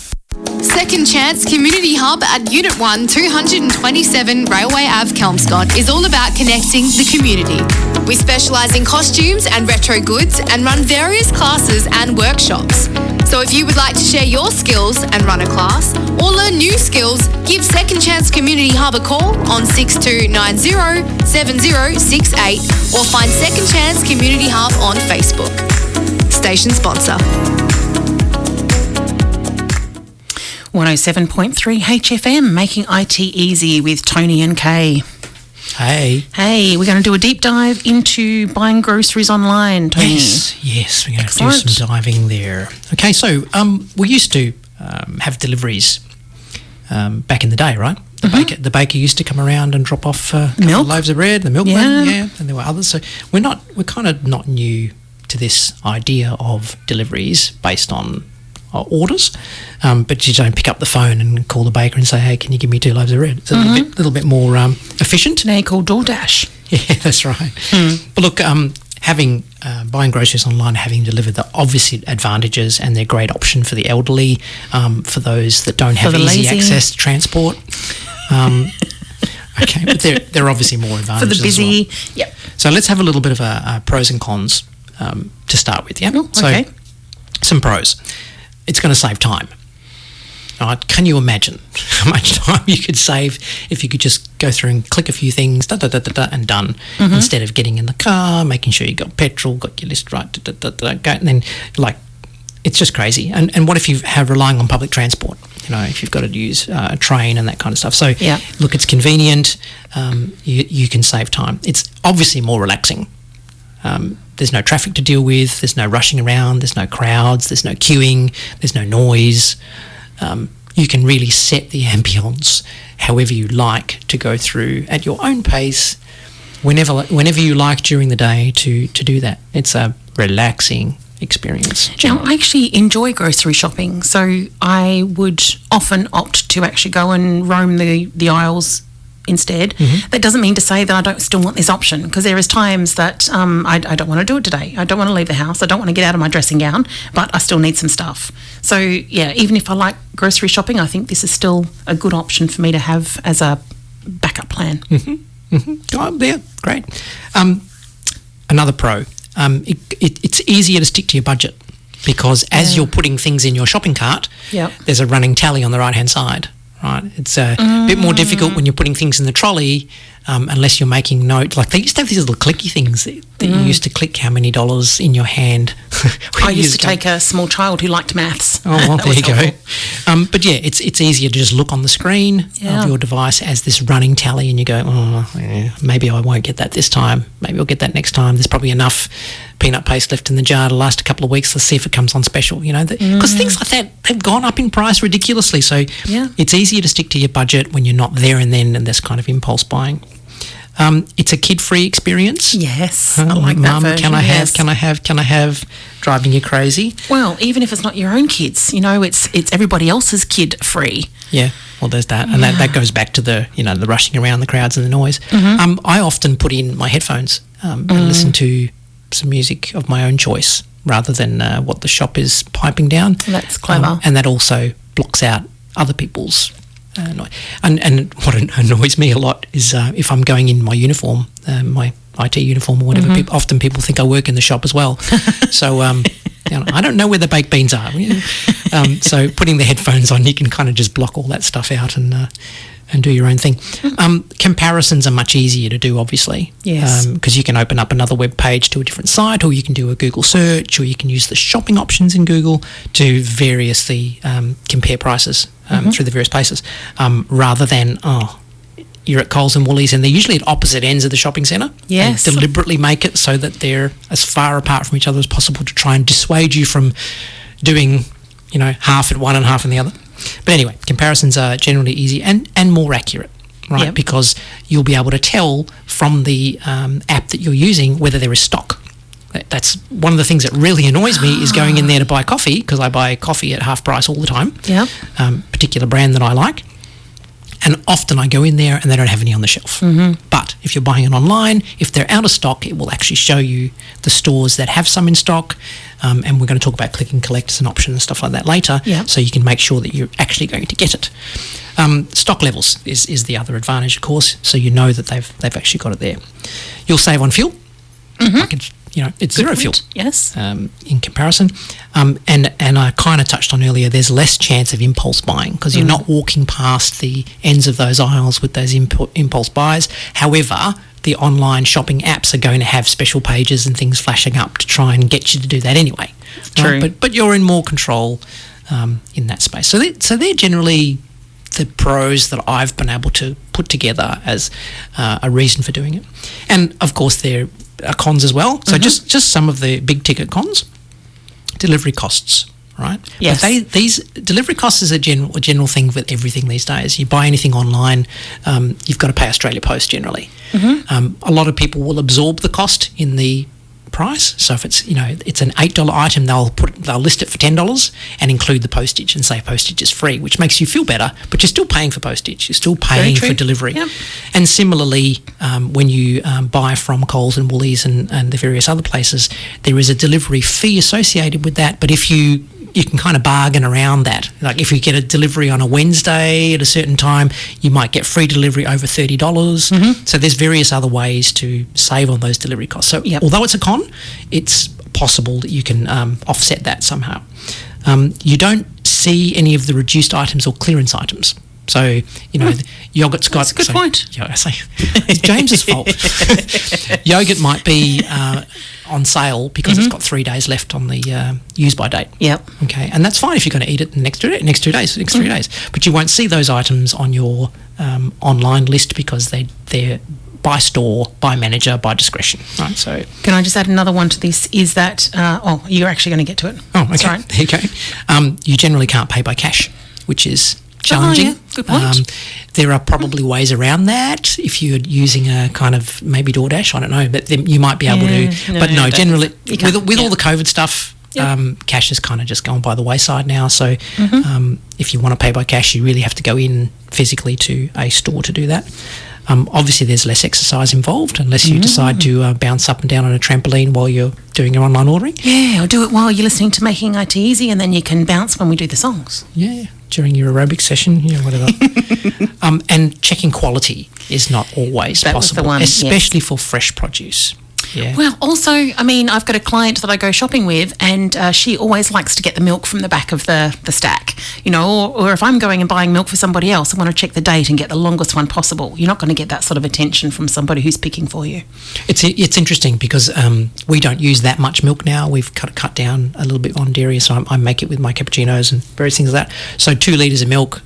Second Chance Community Hub at Unit 1, 227 Railway Ave, Kelmscott is all about connecting the community. We specialise in costumes and retro goods and run various classes and workshops. So if you would like to share your skills and run a class or learn new skills, give Second Chance Community Hub a call on 6290 7068 or find Second Chance Community Hub on Facebook. Station sponsor. 107.3 HFM, making IT easy with Tony and Kay. Hey, we're going to do a deep dive into buying groceries online, Tony. Yes, we're going to do some diving there. Okay, so we used to have deliveries back in the day, right? The baker used to come around and drop off a couple of loaves of bread, the milkman, and there were others. So we're kind of not new to this idea of deliveries based on orders, but you don't pick up the phone and call the baker and say, hey, can you give me 2 loaves of bread? It's a little bit more efficient. Now you call DoorDash. Yeah, that's right. But look, having buying groceries online, having delivered, the obvious advantages, and they're a great option for the elderly, for those that don't have easy access to transport. Okay, but there are obviously more advantages for the busy. As well. Yep. So let's have a little bit of a pros and cons to start with. Yeah. Okay. So some pros. It's going to save time. All right, can you imagine how much time you could save if you could just go through and click a few things, and done, instead of getting in the car, making sure you got petrol, got your list right, go, and then It's just crazy. And what if you have relying on public transport? You know, if you've got to use a train and that kind of stuff. So, look, it's convenient. You can save time. It's obviously more relaxing. There's no traffic to deal with. There's no rushing around. There's no crowds. There's no queuing. There's no noise. You can really set the ambience however you like to go through at your own pace, whenever you like during the day to do that. It's a relaxing experience. Now, I actually enjoy grocery shopping, so I would often opt to actually go and roam the aisles instead. That doesn't mean to say that I don't still want this option, because there is times that I don't want to do it today. I don't want to leave the house. I don't want to get out of my dressing gown, but I still need some stuff. So, yeah, even if I like grocery shopping, I think this is still a good option for me to have as a backup plan. Oh, yeah, great. Another pro, it's easier to stick to your budget, because as you're putting things in your shopping cart, there's a running tally on the right-hand side. Right, it's a bit more difficult when you're putting things in the trolley, unless you're making note. Like, they used to have these little clicky things that you used to click how many dollars in your hand. I used to take a small child who liked maths. Oh, well, there you go. But yeah, it's easier to just look on the screen of your device as this running tally, and you go, maybe I won't get that this time. Maybe I'll get that next time. There's probably enough peanut paste left in the jar to last a couple of weeks. Let's see if it comes on special, you know, because things like that have gone up in price ridiculously. So it's easier to stick to your budget when you're not there and then, and this kind of impulse buying. It's a kid-free experience. Yes, I like that version. Can I have, driving you crazy. Well, even if it's not your own kids, you know, it's everybody else's kid-free. Yeah, well, there's that, and that goes back to the the rushing around, the crowds, and the noise. I often put in my headphones and listen to some music of my own choice rather than what the shop is piping down. That's clever, and that also blocks out other people's. And what annoys me a lot is if I'm going in my uniform, my IT uniform or whatever, often people think I work in the shop as well. So I don't know where the baked beans are. So putting the headphones on, you can kind of just block all that stuff out and do your own thing. Comparisons are much easier to do, obviously. Yes. Because you can open up another web page to a different site, or you can do a Google search, or you can use the shopping options in Google to variously compare prices through the various places, rather than, you're at Coles and Woolys and they're usually at opposite ends of the shopping centre. Yes. They deliberately make it so that they're as far apart from each other as possible to try and dissuade you from doing, half at one and half in the other. But anyway, comparisons are generally easy and more accurate, right? Yep. Because you'll be able to tell from the app that you're using whether there is stock. That's one of the things that really annoys me is going in there to buy coffee, because I buy coffee at half price all the time. Yeah. Particular brand that I like. And often I go in there and they don't have any on the shelf. But if you're buying it online, if they're out of stock, it will actually show you the stores that have some in stock. And we're going to talk about click and collect as an option and stuff like that later. Yeah. So you can make sure that you're actually going to get it. Stock levels is the other advantage, of course. So you know that they've actually got it there. You'll save on fuel. It's zero fuel. Yes. In comparison. And I kind of touched on earlier, there's less chance of impulse buying because you're not walking past the ends of those aisles with those impulse buys. However, the online shopping apps are going to have special pages and things flashing up to try and get you to do that anyway. True. Right? But you're in more control in that space. So they're generally the pros that I've been able to put together as a reason for doing it. And of course, there are cons as well. So just some of the big ticket cons. Delivery costs, right? Yes. But these delivery costs is a general thing with everything these days. You buy anything online, you've got to pay Australia Post generally. A lot of people will absorb the cost in the price. So if it's it's an $8 item, they'll list it for $10 and include the postage and say postage is free, which makes you feel better, but you're still paying for postage. You're still paying for delivery. Yep. And similarly, when you buy from Coles and Woolys and the various other places, there is a delivery fee associated with that. But if you can kind of bargain around that. Like if you get a delivery on a Wednesday at a certain time, you might get free delivery over $30. So there's various other ways to save on those delivery costs. So although it's a con, it's possible that you can offset that somehow. You don't see any of the reduced items or clearance items. So, yogurt's got... That's a good point. Yeah, I say, it's James's fault. Yogurt might be on sale because it's got 3 days left on the use-by date. Yep. Okay, and that's fine if you're going to eat it in the next 3 days. But you won't see those items on your online list because they're by store, by manager, by discretion. Right. So, can I just add another one to this? Is that you're actually going to get to it? Oh, okay. That's right. There you go. You generally can't pay by cash, which is challenging. Oh, yeah. Good point. There are probably ways around that if you're using a kind of maybe DoorDash. I don't know, but then you might be able to. But no, generally with all the COVID stuff. Yep. Cash has kind of just gone by the wayside now. So if you want to pay by cash, you really have to go in physically to a store to do that. Obviously, there's less exercise involved unless you decide to bounce up and down on a trampoline while you're doing your online ordering. Yeah, or do it while you're listening to Making IT Easy, and then you can bounce when we do the songs. Yeah, during your aerobic session, whatever. And checking quality is not always possible, was the one, especially for fresh produce. Yeah. Well, also, I mean, I've got a client that I go shopping with, and she always likes to get the milk from the back of the stack, or if I'm going and buying milk for somebody else, I want to check the date and get the longest one possible. You're not going to get that sort of attention from somebody who's picking for you. It's interesting because we don't use that much milk now. We've cut down a little bit on dairy, so I make it with my cappuccinos and various things like that. So 2 litres of milk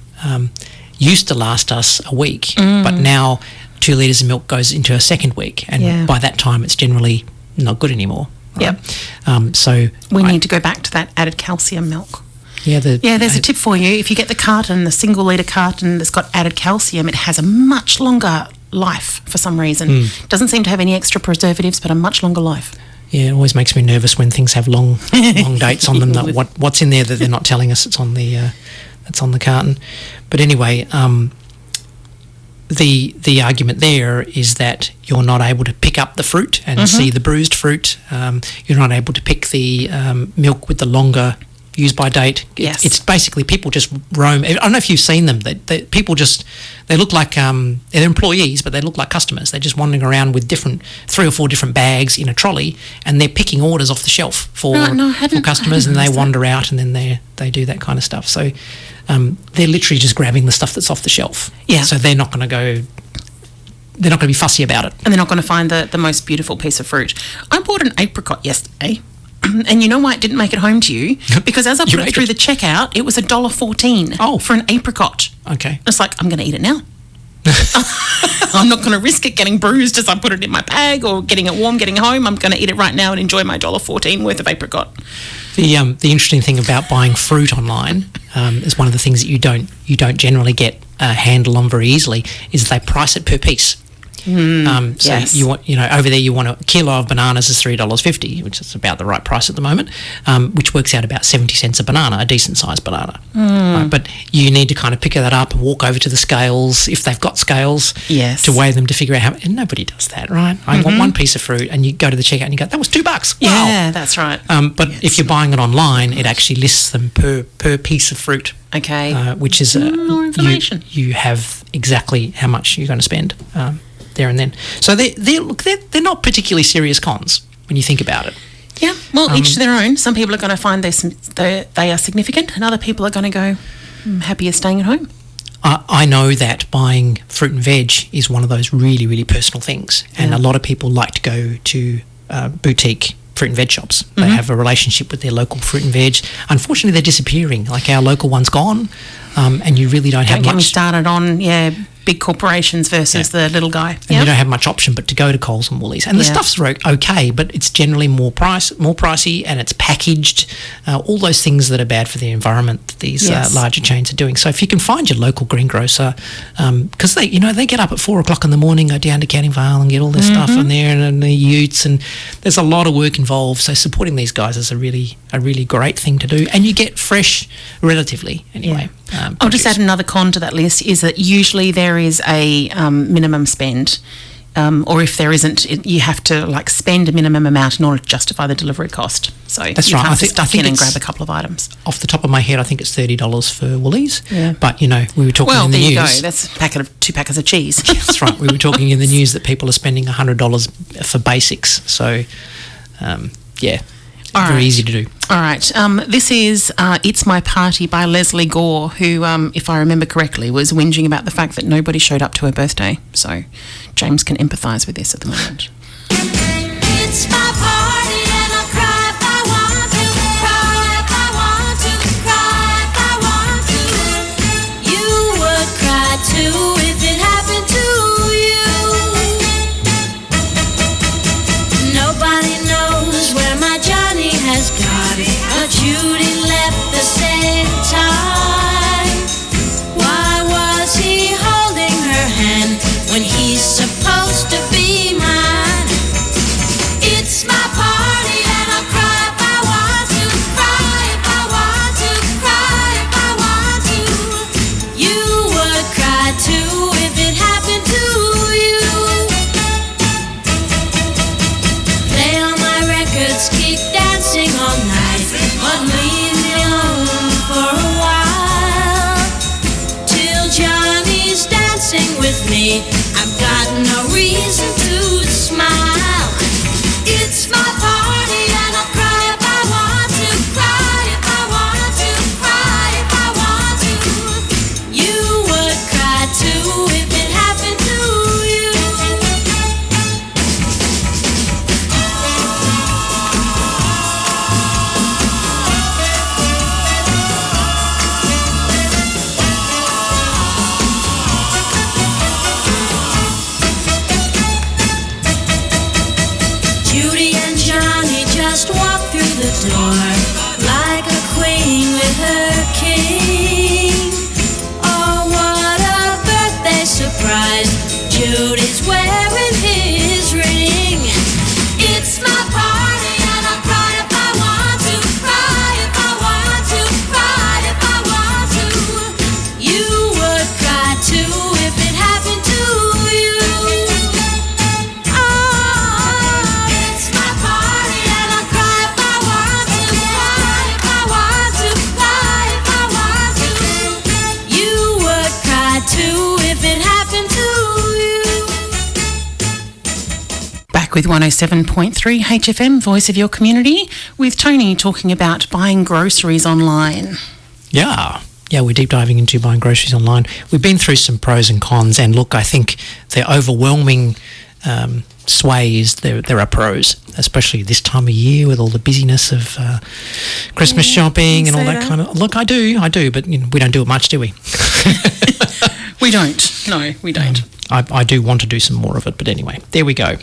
used to last us a week, but now 2 litres of milk goes into a second week, and by that time it's generally not good anymore. Right? Yep. So we need to go back to that added calcium milk. Yeah, there's a tip for you. If you get the carton, the single litre carton that's got added calcium, it has a much longer life for some reason. Doesn't seem to have any extra preservatives, but a much longer life. Yeah, it always makes me nervous when things have long dates on them. That what's in there that they're not telling us it's on the carton. But anyway, the argument there is that you're not able to pick up the fruit and see the bruised fruit. You're not able to pick the milk with the longer use-by date. Yes. It's basically people just roam. I don't know if you've seen them. People just, they look like, they're employees, but they look like customers. They're just wandering around with 3 or 4 different bags in a trolley, and they're picking orders off the shelf for customers, and they wander out, and then they do that kind of stuff. So they're literally just grabbing the stuff that's off the shelf. Yeah. So they're not going to be fussy about it. And they're not going to find the most beautiful piece of fruit. I bought an apricot yesterday. And you know why it didn't make it home to you? Because as I put it through the checkout, it was $1.14 for an apricot. Okay. It's like, I'm going to eat it now. I'm not going to risk it getting bruised as I put it in my bag or getting it warm, getting home. I'm going to eat it right now and enjoy my $1.14 worth of apricot. The interesting thing about buying fruit online is one of the things that you don't generally get a handle on very easily is they price it per piece. So you want, over there you want a kilo of bananas is $3.50, which is about the right price at the moment, which works out about 70 cents a banana, a decent sized banana. Right, but you need to kind of pick that up and walk over to the scales if they've got scales to weigh them to figure out how. And nobody does that, right? I want one piece of fruit, and you go to the checkout and you go, that was $2. Wow. Yeah, that's right. But if you're buying it online, it actually lists them per piece of fruit. Okay. Which is more information. You have exactly how much you're going to spend. There and then. So they're not particularly serious cons when you think about it. Yeah, well, each to their own. Some people are going to find they are significant, and other people are going to go, I'm happier staying at home. I know that buying fruit and veg is one of those really, really personal things, and a lot of people like to go to boutique fruit and veg shops. They have a relationship with their local fruit and veg. Unfortunately, they're disappearing. Like our local one's gone, and you really don't have much. Don't get me started on big corporations versus the little guy. And you don't have much option but to go to Coles and Woolys. And the stuff's okay, but it's generally more pricey, and it's packaged. All those things that are bad for the environment that these larger chains are doing. So if you can find your local greengrocer, because they get up at 4 o'clock in the morning, go down to Canning Vale and get all their stuff in there and the utes, and there's a lot of work involved. So supporting these guys is a really great thing to do, and you get fresh relatively anyway. I'll just add another con to that list is that usually there is a minimum spend, or if there isn't, you have to spend a minimum amount in order to justify the delivery cost. So that's you right. can't just stuck in and grab a couple of items. Off the top of my head, I think it's $30 for Woolies. Yeah. But we were talking in the news. Well, there you go. That's 2 packets of cheese. That's right. We were talking in the news that people are spending $100 for basics. So, Very easy to do. All right. This is It's My Party by Leslie Gore, who, if I remember correctly, was whinging about the fact that nobody showed up to her birthday. So James can empathise with this at the moment. It's my party and I'll cry if I want to, cry if I want to, cry if I want to. You would cry too if it happened to you. Nobody knows where my Johnny has gone, but Judy left the same time. Why was he holding her hand when he's supposed to be mine? It's my party and I'll cry if I want to, cry if I want to, cry if I want to. You would cry too if it happened to you. Play all my records, keep dancing all night, but leave me alone for a while. Till Johnny's dancing with me, I've got no reason to smile. It's my party and I'll cry if I want to, cry if I want to, cry if I want to. You would cry too if it happened to you. Judy and Johnny just walked through the door like a queen with her king. Oh, what a birthday surprise! Judy's wearing his ring. It's my party and I'll cry if I want to, cry if I want to, cry if I want to. You would cry too if it happened to you. Oh, it's my party and I'll cry if I want to, cry if I want to, cry if I want to. You would cry too if it happened to you. Back with 107.3 HFM, Voice of Your Community, with Tony talking about buying groceries online. Yeah, we're deep diving into buying groceries online. We've been through some pros and cons, and look, I think the overwhelming sway is there are pros, especially this time of year with all the busyness of Christmas shopping and all that kind of... Look, I do, but we don't do it much, do we? We don't. No, we don't. I do want to do some more of it, but anyway, there we go.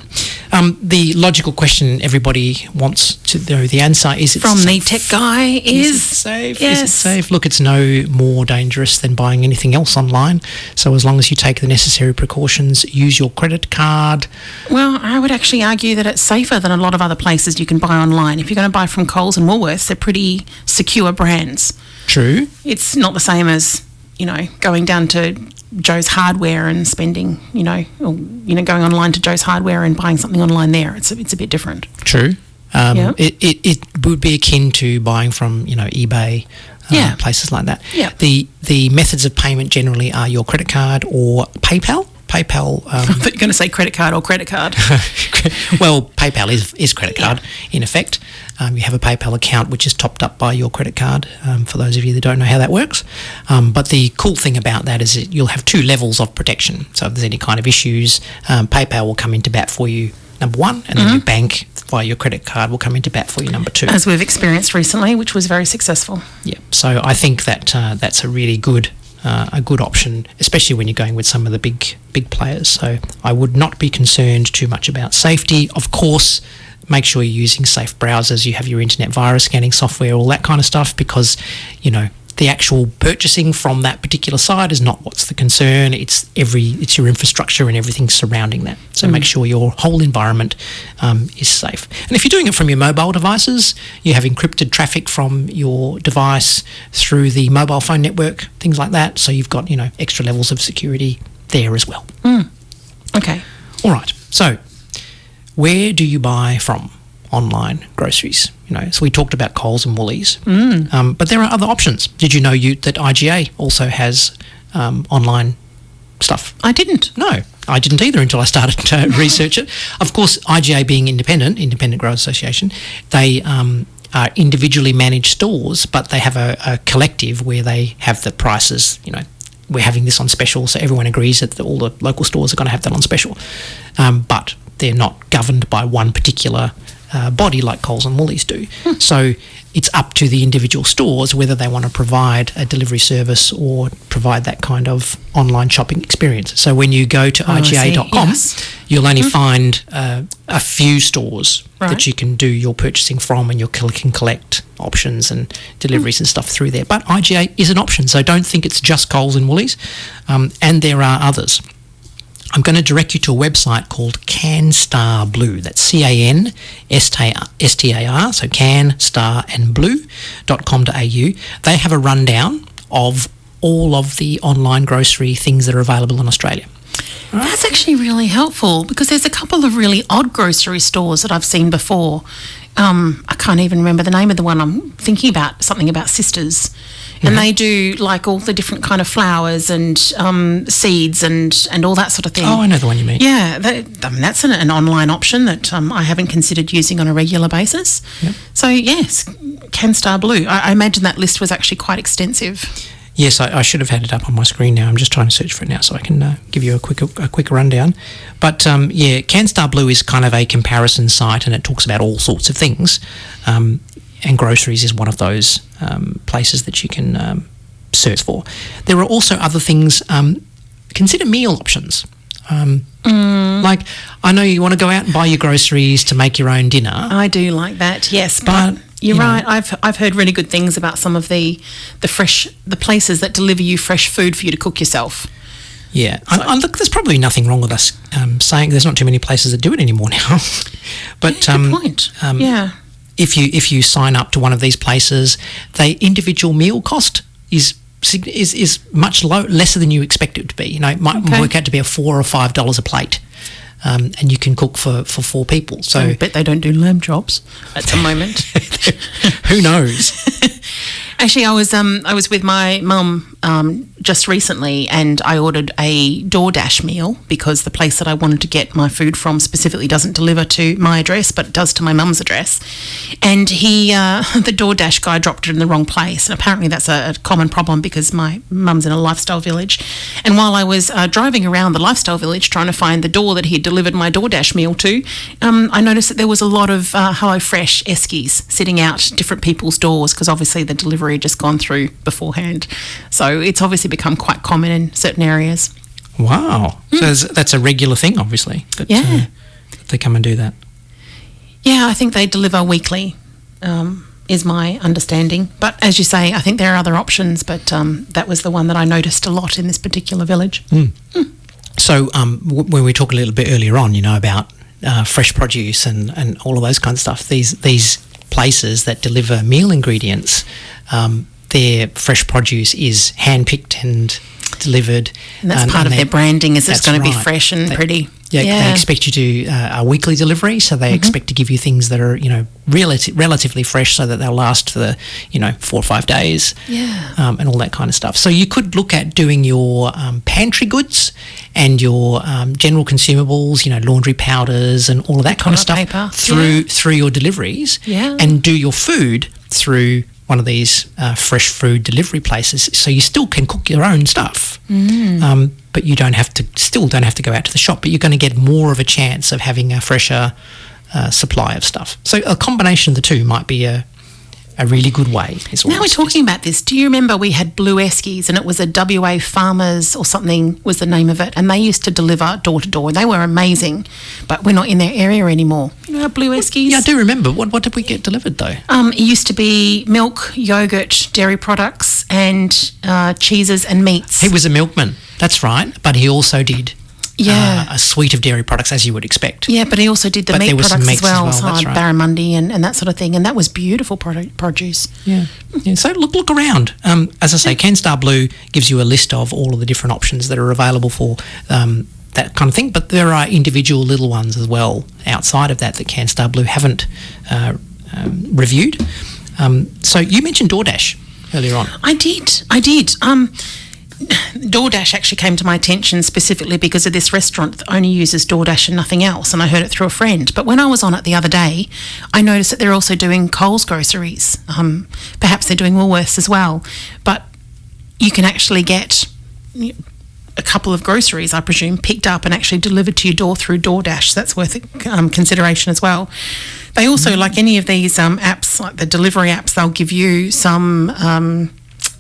The logical question everybody wants to know the answer is it From safe? the tech guy is it safe? Yes. Is it safe? Look, it's no more dangerous than buying anything else online. So as long as you take the necessary precautions, use your credit card. Well, I would actually argue that it's safer than a lot of other places you can buy online. If you're going to buy from Coles and Woolworths, they're pretty secure brands. True. It's not the same as, going down to Joe's Hardware and spending, going online to Joe's Hardware and buying something online there. It's a bit different. True. It would be akin to buying from, eBay, places like that. Yeah. The methods of payment generally are your credit card or PayPal. I thought you were going to say credit card or credit card. Well, PayPal is credit card, in effect. You have a PayPal account which is topped up by your credit card, for those of you that don't know how that works. But the cool thing about that is that you'll have two levels of protection. So if there's any kind of issues, PayPal will come into bat for you, number one, and then your bank via your credit card will come into bat for you, number two. As we've experienced recently, which was very successful. Yeah, so I think that that's a really good option, especially when you're going with some of the big players. So I would not be concerned too much about safety. Of course, make sure you're using safe browsers, you have your internet virus scanning software, all that kind of stuff, because the actual purchasing from that particular site is not what's the concern. It's your infrastructure and everything surrounding that. So make sure your whole environment is safe. And if you're doing it from your mobile devices, you have encrypted traffic from your device through the mobile phone network, things like that. So you've got extra levels of security there as well. Okay. All right. So where do you buy from online groceries? So we talked about Coles and Woolys, but there are other options. Did you know that IGA also has online stuff? I didn't. No, I didn't either until I started to research it. Of course, IGA being independent Growers Association, they are individually managed stores, but they have a collective where they have the prices, we're having this on special, so everyone agrees that all the local stores are going to have that on special. But they're not governed by one particular body like Coles and Woolies do. So it's up to the individual stores whether they want to provide a delivery service or provide that kind of online shopping experience. So when you go to IGA.com, you'll only find a few stores that you can do your purchasing from, and your click and collect options and deliveries and stuff through there. But IGA is an option, so don't think it's just Coles and Woolies, and there are others. I'm going to direct you to a website called CanStar Blue. That's CANSTAR, so canstarandblue.com.au. They have a rundown of all of the online grocery things that are available in Australia. That's actually really helpful, because there's a couple of really odd grocery stores that I've seen before. I can't even remember the name of the one I'm thinking about, something about Sisters. And they do like all the different kind of flowers and seeds and all that sort of thing. Oh, I know the one you mean. Yeah, that's an online option that I haven't considered using on a regular basis. Yep. So, yes, CanStar Blue. I imagine that list was actually quite extensive. Yes, I should have had it up on my screen now. I'm just trying to search for it now so I can give you a quick rundown. But, CanStar Blue is kind of a comparison site, and it talks about all sorts of things. And groceries is one of those places that you can search for. There are also other things. Consider meal options. Like, I know you want to go out and buy your groceries to make your own dinner. I do like that, yes. But you're right. I've heard really good things about some of the places that deliver you fresh food for you to cook yourself. Yeah, look, there's probably nothing wrong with us saying there's not too many places that do it anymore now. But good point. If you sign up to one of these places, the individual meal cost is much lesser than you expect it to be. It might work out to be $4 or $5 a plate, and you can cook for 4 people. So I bet they don't do lamb chops at the moment. Who knows? Actually, I was with my mum just recently, and I ordered a DoorDash meal because the place that I wanted to get my food from specifically doesn't deliver to my address, but it does to my mum's address. And the DoorDash guy dropped it in the wrong place. And apparently that's a common problem because my mum's in a lifestyle village. And while I was driving around the lifestyle village trying to find the door that he had delivered my DoorDash meal to, I noticed that there was a lot of HelloFresh eskies sitting out different people's doors because obviously the delivery had just gone through beforehand. So it's obviously become quite common in certain areas. Wow. So that's a regular thing, obviously. That they come and do that. Yeah, I think they deliver weekly, is my understanding. But as you say, I think there are other options, but that was the one that I noticed a lot in this particular village. So when we talked a little bit earlier on, about fresh produce and all of those kinds of stuff, these places that deliver meal ingredients, their fresh produce is hand-picked and delivered. And that's part of their branding, is it's going to be fresh and pretty. Yeah, they expect you to do a weekly delivery, so they expect to give you things that are, relatively fresh so that they'll last for 4 or 5 days, and all that kind of stuff. So you could look at doing your pantry goods and your general consumables, laundry powders and all of that kind of stuff paper. through your deliveries, and do your food through one of these fresh food delivery places, so you still can cook your own stuff, but you don't have to go out to the shop, but you're going to get more of a chance of having a fresher supply of stuff. So a combination of the two might be a really good way. Now we're talking about this, do you remember we had Blue Eskies, and it was a WA Farmers or something was the name of it, and they used to deliver door to door. They were amazing, but we're not in their area anymore. Blue Eskies? Yeah, I do remember. What did we get delivered though? It used to be milk, yogurt, dairy products and cheeses and meats. He was a milkman, that's right, but he also did a suite of dairy products, as you would expect. Yeah, but he also did the meat products as well, so right. Barramundi and that sort of thing, and that was beautiful produce. Yeah. So look around. As I say, CanStar Blue gives you a list of all of the different options that are available for that kind of thing, but there are individual little ones as well outside of that CanStar Blue haven't reviewed. So you mentioned DoorDash earlier on. I did. DoorDash actually came to my attention specifically because of this restaurant that only uses DoorDash and nothing else, and I heard it through a friend. But when I was on it the other day, I noticed that they're also doing Coles groceries. Perhaps they're doing Woolworths as well. But you can actually get a couple of groceries, I presume, picked up and actually delivered to your door through DoorDash. So that's worth consideration as well. They also, like any of these apps, like the delivery apps, they'll give you some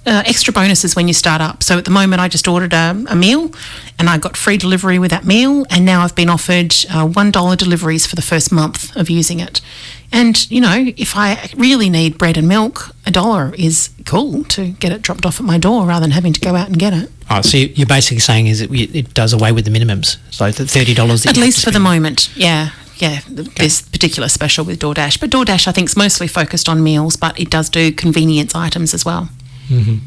extra bonuses when you start up. So at the moment, I just ordered a meal and I got free delivery with that meal, and now I've been offered $1 deliveries for the first month of using it. And, you know, if I really need bread and milk, $1 is cool to get it dropped off at my door rather than having to go out and get it. Oh, so you're basically saying is it does away with the minimums, so the $30 at least for the moment. Yeah, this particular special with DoorDash. But DoorDash, I think, is mostly focused on meals, but it does do convenience items as well. Mm-hmm.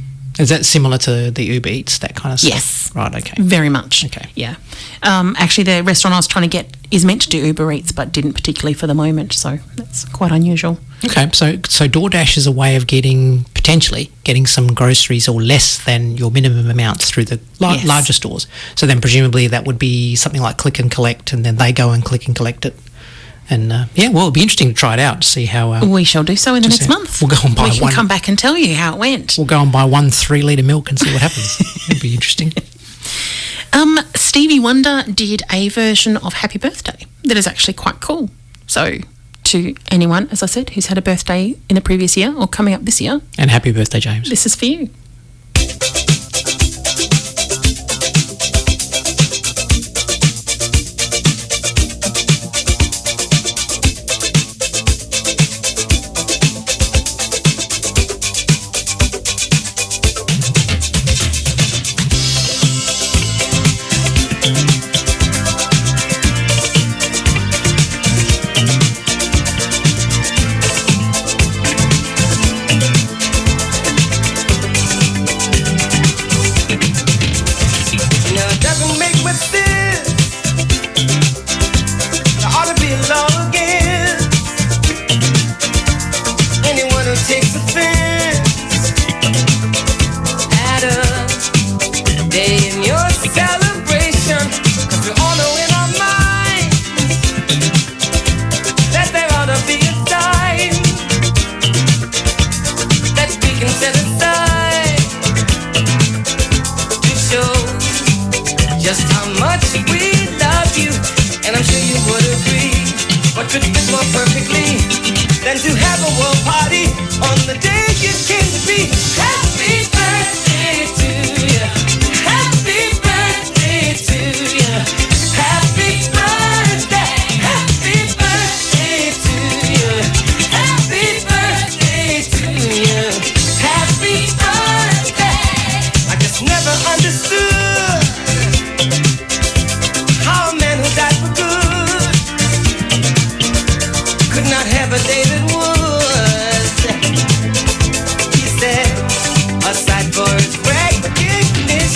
Is that similar to the Uber Eats, that kind of stuff? Yes. Right, okay. Very much. Okay. Yeah. Actually, the restaurant I was trying to get is meant to do Uber Eats, but didn't particularly for the moment, so that's quite unusual. Okay, so DoorDash is a way of potentially getting some groceries or less than your minimum amounts through the larger stores. So then presumably that would be something like click and collect, and then they go and click and collect it. And well, it'll be interesting to try it out to see how... we shall do so in the next month. We'll go and buy We can come back and tell you how it went. We'll go and buy 1 3-litre milk and see what happens. It'll be interesting. Stevie Wonder did a version of Happy Birthday that is actually quite cool. So to anyone, as I said, who's had a birthday in the previous year or coming up this year... And happy birthday, James. This is for you. Aside for his recognition,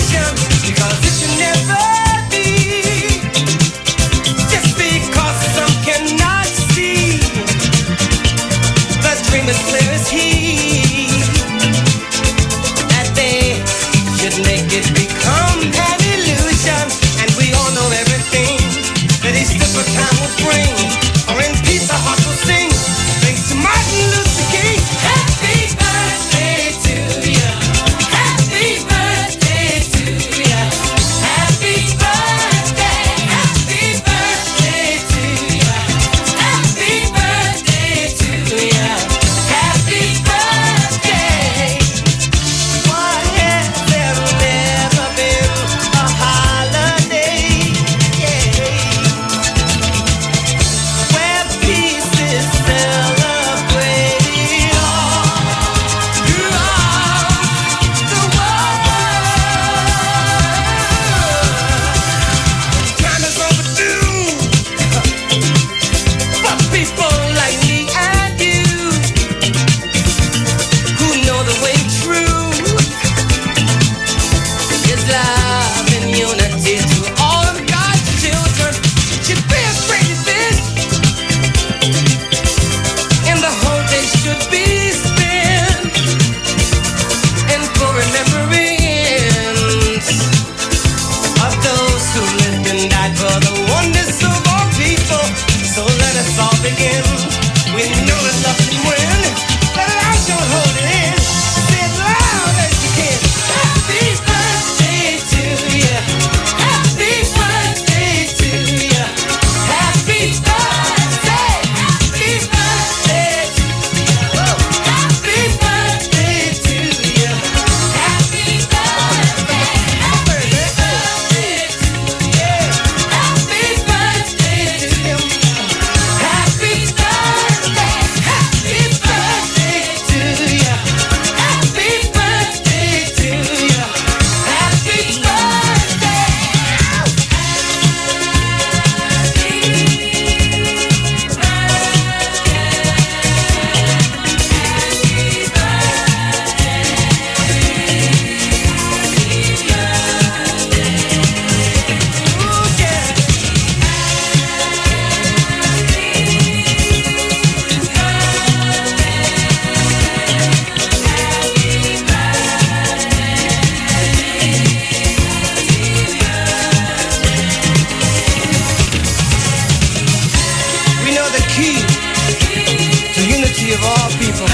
of all people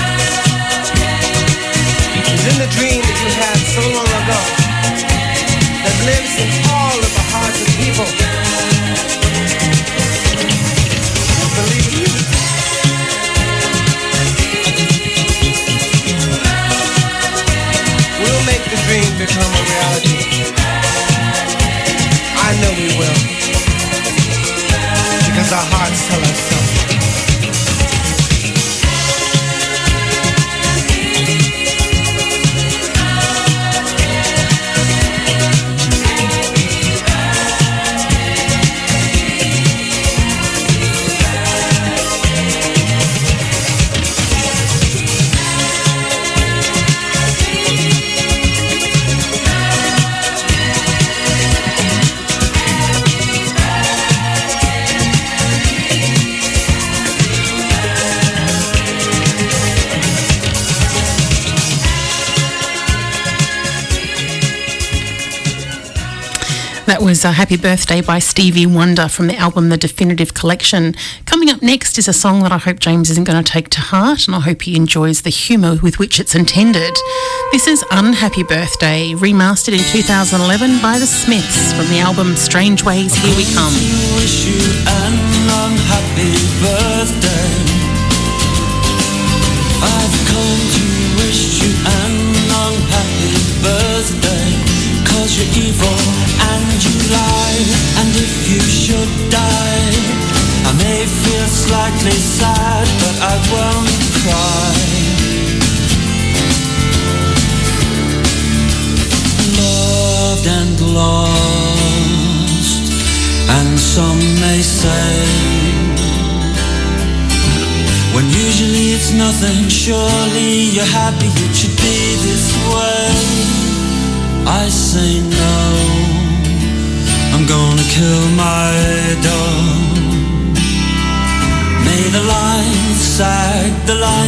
is in the dream that you had so long ago that lives in all of the hearts of people. Believe in you. We'll make the dream become a reality. I know we will. Because our hearts tell us so. That was Happy Birthday by Stevie Wonder from the album The Definitive Collection. Coming up next is a song that I hope James isn't going to take to heart, and I hope he enjoys the humour with which it's intended. This is Unhappy Birthday, remastered in 2011 by The Smiths from the album Strange Ways, Here We Come. I wish you an unhappy birthday. I've come to wish you an unhappy birthday, 'cause you're evil and you lie, and if you should die, I may feel slightly sad, but I won't cry. Loved and lost, and some may say, when usually it's nothing, surely you're happy it should be this way. I say no, I'm gonna kill my dog. May the line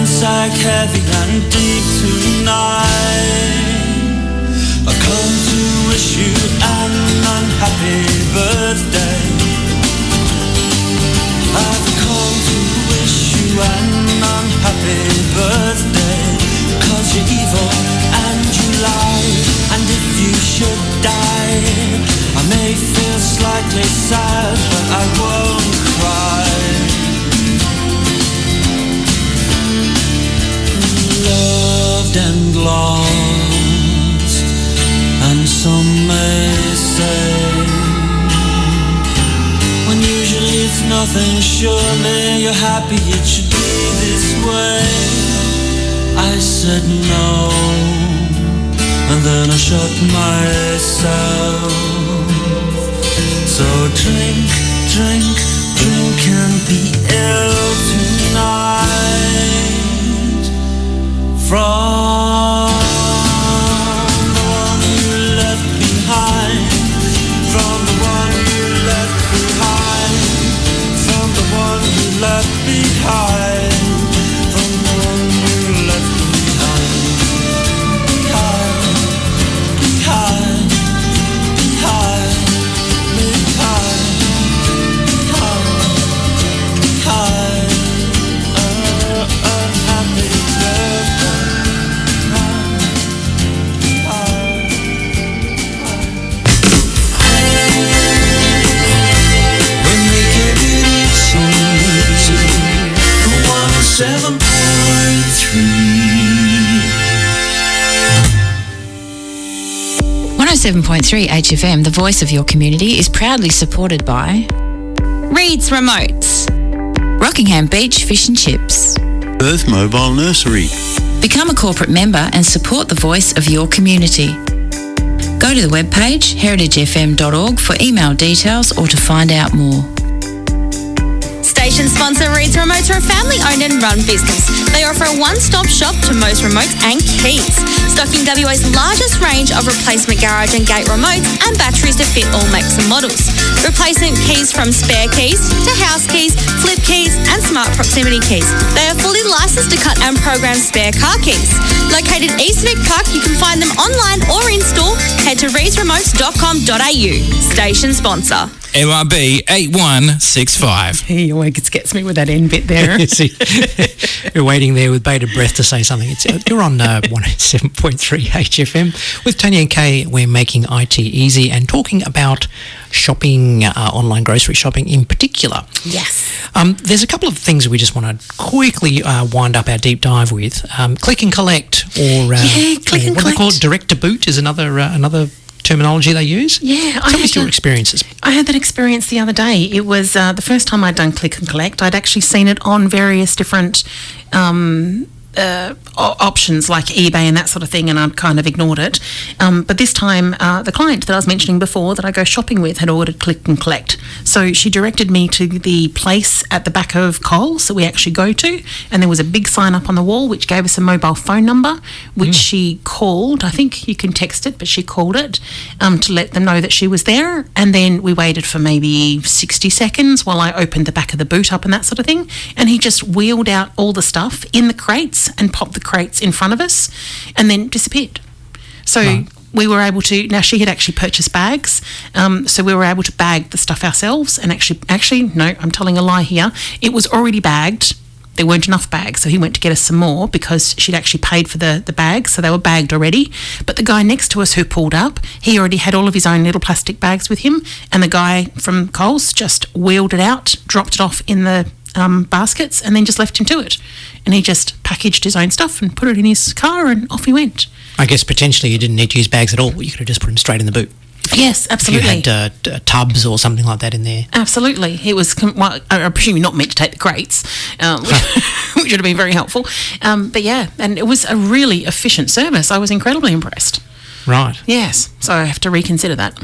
sag heavy and deep tonight. I've come to wish you an unhappy birthday. I've come to wish you an unhappy birthday, 'cause you're evil and you lie, and if you should die, I may feel slightly sad, but I won't cry. Loved and lost, and some may say, when usually it's nothing, surely you're happy it should be this way. I said no, and then I shut myself. So drink, drink, drink and be ill tonight. From the one you left behind, from the one you left behind, from the one you left behind, from the one you left behind. Behind, behind, behind, behind, behind, unhappy birthday. When they gave it so easy, 107.3. 107.3 HFM, the voice of your community, is proudly supported by Reed's Remotes, Rockingham Beach Fish and Chips, Perth Mobile Nursery. Become a corporate member and support the voice of your community. Go to the webpage heritagefm.org for email details or to find out more. Station sponsor Reed's Remotes are a family-owned and run business. They offer a one-stop shop to most remotes and keys, stocking WA's largest range of replacement garage and gate remotes and batteries to fit all makes and models. Replacement keys from spare keys to house keys, flip keys and smart proximity keys. They are fully licensed to cut and program spare car keys. Located East Vic Park, you can find them online or in store. Head to reedsremotes.com.au. Station sponsor. MRB 8165. He always gets me with that end bit there. See, we're waiting there with bated breath to say something. You're on 107.3 HFM with Tony and Kay. We're making IT easy and talking about shopping, online grocery shopping in particular. Yes. There's a couple of things we just want to quickly wind up our deep dive with. Click and collect, or click and what collect. they call it, direct to boot is another terminology they use. Yeah, Tell me your experiences. I had that experience the other day. It was the first time I'd done click and collect. I'd actually seen it on various different options like eBay and that sort of thing, and I'd kind of ignored it. But this time, the client that I was mentioning before that I go shopping with had ordered click and collect. So she directed me to the place at the back of Coles that we actually go to, and there was a big sign up on the wall which gave us a mobile phone number, which she called. I think you can text it, but she called it to let them know that she was there. And then we waited for maybe 60 seconds while I opened the back of the boot up and that sort of thing. And he just wheeled out all the stuff in the crates and popped the crates in front of us and then disappeared. So we were able to, now she had actually purchased bags, so we were able to bag the stuff ourselves, and actually no, I'm telling a lie here, it was already bagged. There weren't enough bags, so he went to get us some more because she'd actually paid for the bags, so they were bagged already. But the guy next to us who pulled up, he already had all of his own little plastic bags with him, and the guy from Coles just wheeled it out, dropped it off in the baskets, and then just left him to it. And he just packaged his own stuff and put it in his car, and off he went. I guess potentially you didn't need to use bags at all. You could have just put them straight in the boot. Yes, absolutely. If you had tubs or something like that in there. Absolutely. It was, well, I presume you're not meant to take the crates, which would have been very helpful. But yeah, and it was a really efficient service. I was incredibly impressed. Right. Yes, so I have to reconsider that.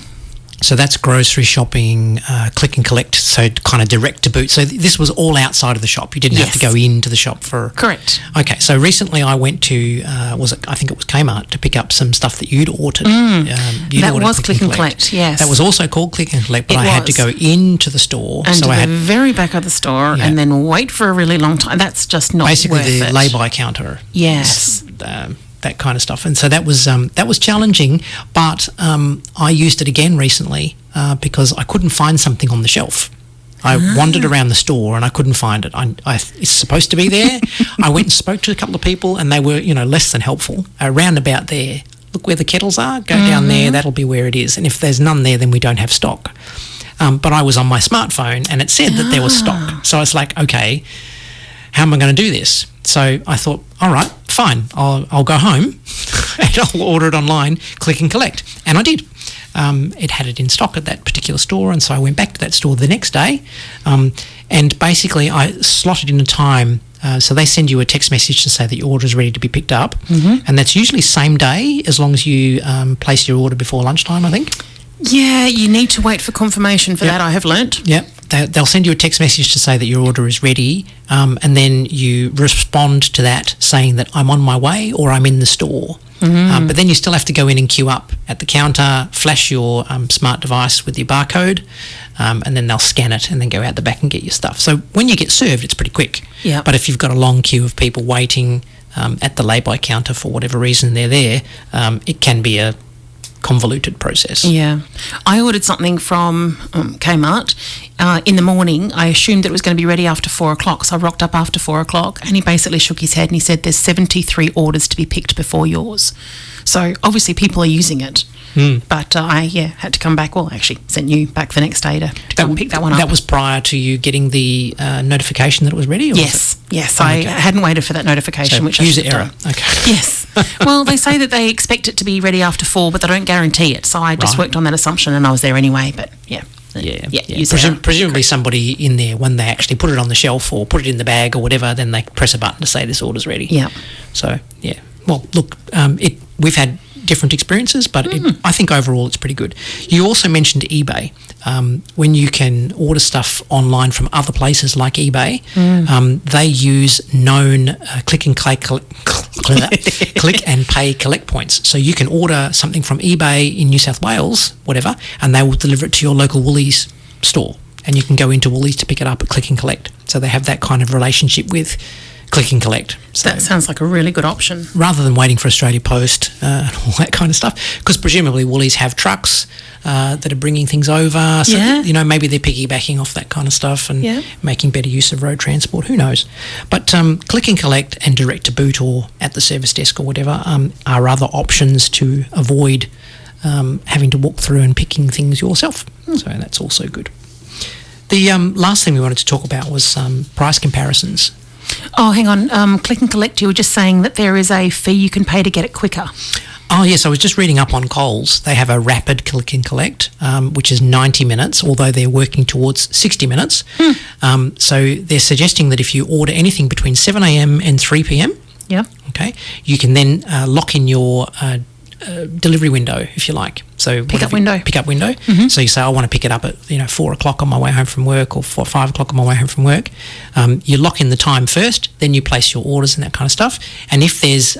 So that's grocery shopping, click and collect, so kind of direct to boot. So this was all outside of the shop. You didn't have to go into the shop for... Correct. Okay, so recently I went to, I think it was Kmart, to pick up some stuff that you'd ordered. That was click and collect, yes. That was also called click and collect, but I had to go into the store. And to the very back of the store, and then wait for a really long time. That's just not basically worth it. The lay-by counter. Yes. That kind of stuff, and so that was challenging, but I used it again recently because I couldn't find something on the shelf. I wandered around the store and I couldn't find it. It's supposed to be there. I went and spoke to a couple of people, and they were less than helpful. Around about there, look where the kettles are, go down there, that'll be where it is, and if there's none there, then we don't have stock. But I was on my smartphone and it said that there was stock, so I was like, okay, how am I going to do this? So I thought, all right, fine, I'll go home and I'll order it online, click and collect. And I did. It had it in stock at that particular store, and so I went back to that store the next day, and basically I slotted in a time. So they send you a text message to say that your order is ready to be picked up, and that's usually same day as long as you place your order before lunchtime, I think. Yeah, you need to wait for confirmation for that, I have learnt. Yep. They'll send you a text message to say that your order is ready, and then you respond to that saying that I'm on my way or I'm in the store. But then you still have to go in and queue up at the counter, flash your smart device with your barcode, and then they'll scan it and then go out the back and get your stuff. So when you get served, it's pretty quick. Yep. But if you've got a long queue of people waiting at the lay-by counter for whatever reason they're there, it can be a convoluted process. Yeah. I ordered something from Kmart in the morning. I assumed that it was going to be ready after 4 o'clock, so I rocked up after 4 o'clock, and he basically shook his head and he said there's 73 orders to be picked before yours. So obviously people are using it. But I had to come back. Well, I actually sent you back the next day to go and pick that one up. That was prior to you getting the notification that it was ready? Or yes. I hadn't waited for that notification. So which user I error. Okay. Yes. Well, they say that they expect it to be ready after 4, but they don't guarantee it. So I just worked on that assumption, and I was there anyway. But Presumably somebody in there, when they actually put it on the shelf or put it in the bag or whatever, then they press a button to say this order's ready. Yeah. So well, look, we've had different experiences, but I think overall it's pretty good. You also mentioned eBay. When you can order stuff online from other places like eBay, they use known click and pay collect points. So you can order something from eBay in New South Wales, whatever, and they will deliver it to your local Woolys store, and you can go into Woolys to pick it up at click and collect. So they have that kind of relationship with click and collect. So That sounds like a really good option. rather than waiting for Australia Post and all that kind of stuff, because presumably Woolies have trucks that are bringing things over. So, Yeah. maybe they're piggybacking off that kind of stuff and Yeah. making better use of road transport. Who knows? But click and collect and direct to boot or at the service desk or whatever are other options to avoid having to walk through and picking things yourself. So that's also good. The last thing we wanted to talk about was price comparisons. Oh, hang on. Click and collect, you were just saying that there is a fee you can pay to get it quicker. Oh, yes, I was just reading up on Coles. They have a rapid click and collect, which is 90 minutes, although they're working towards 60 minutes. So they're suggesting that if you order anything between 7 a.m. and 3 p.m, Yeah. okay, you can then lock in your delivery window, if you like. So Pick-up window. Pick-up window. So you say, I want to pick it up at 4 o'clock on my way home from work, or 5 o'clock on my way home from work. You lock in the time first, then you place your orders and that kind of stuff. And if there's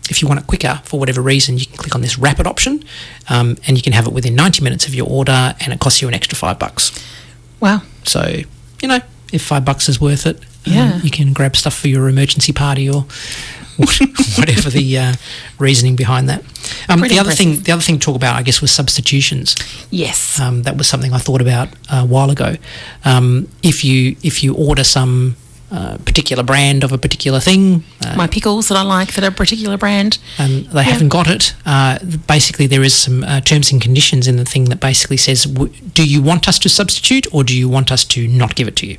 if you want it quicker for whatever reason, you can click on this rapid option, and you can have it within 90 minutes of your order, and it costs you an extra $5. Wow. So if $5 is worth it, Yeah. you can grab stuff for your emergency party or whatever the reasoning behind that. Pretty The other impressive. thing to talk about, I guess, was substitutions. Yes. That was something I thought about a while ago. If you order some particular brand of a particular thing, My pickles that I like that are a particular brand. and they haven't got it, basically there is some terms and conditions in the thing that basically says, do you want us to substitute or do you want us to not give it to you?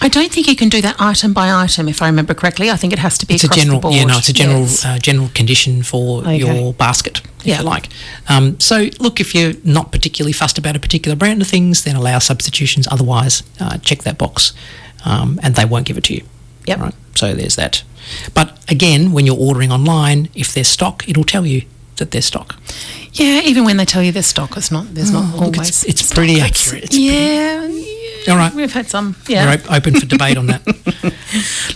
I don't think you can do that item by item, if I remember correctly. I think it has to be It's a across general, the board. it's a general Yes. general condition for Okay. your basket, if Yeah. you like. So look, if you're not particularly fussed about a particular brand of things, then allow substitutions. Otherwise, check that box, and they won't give it to you. Yep. Right. So there's that. But again, when you're ordering online, if there's stock, it'll tell you that there's stock. Yeah, even when they tell you there's stock, there's not Look, always. it's stock. pretty accurate. It's Yeah. All right. We've had some. We're Yeah. open for debate on that.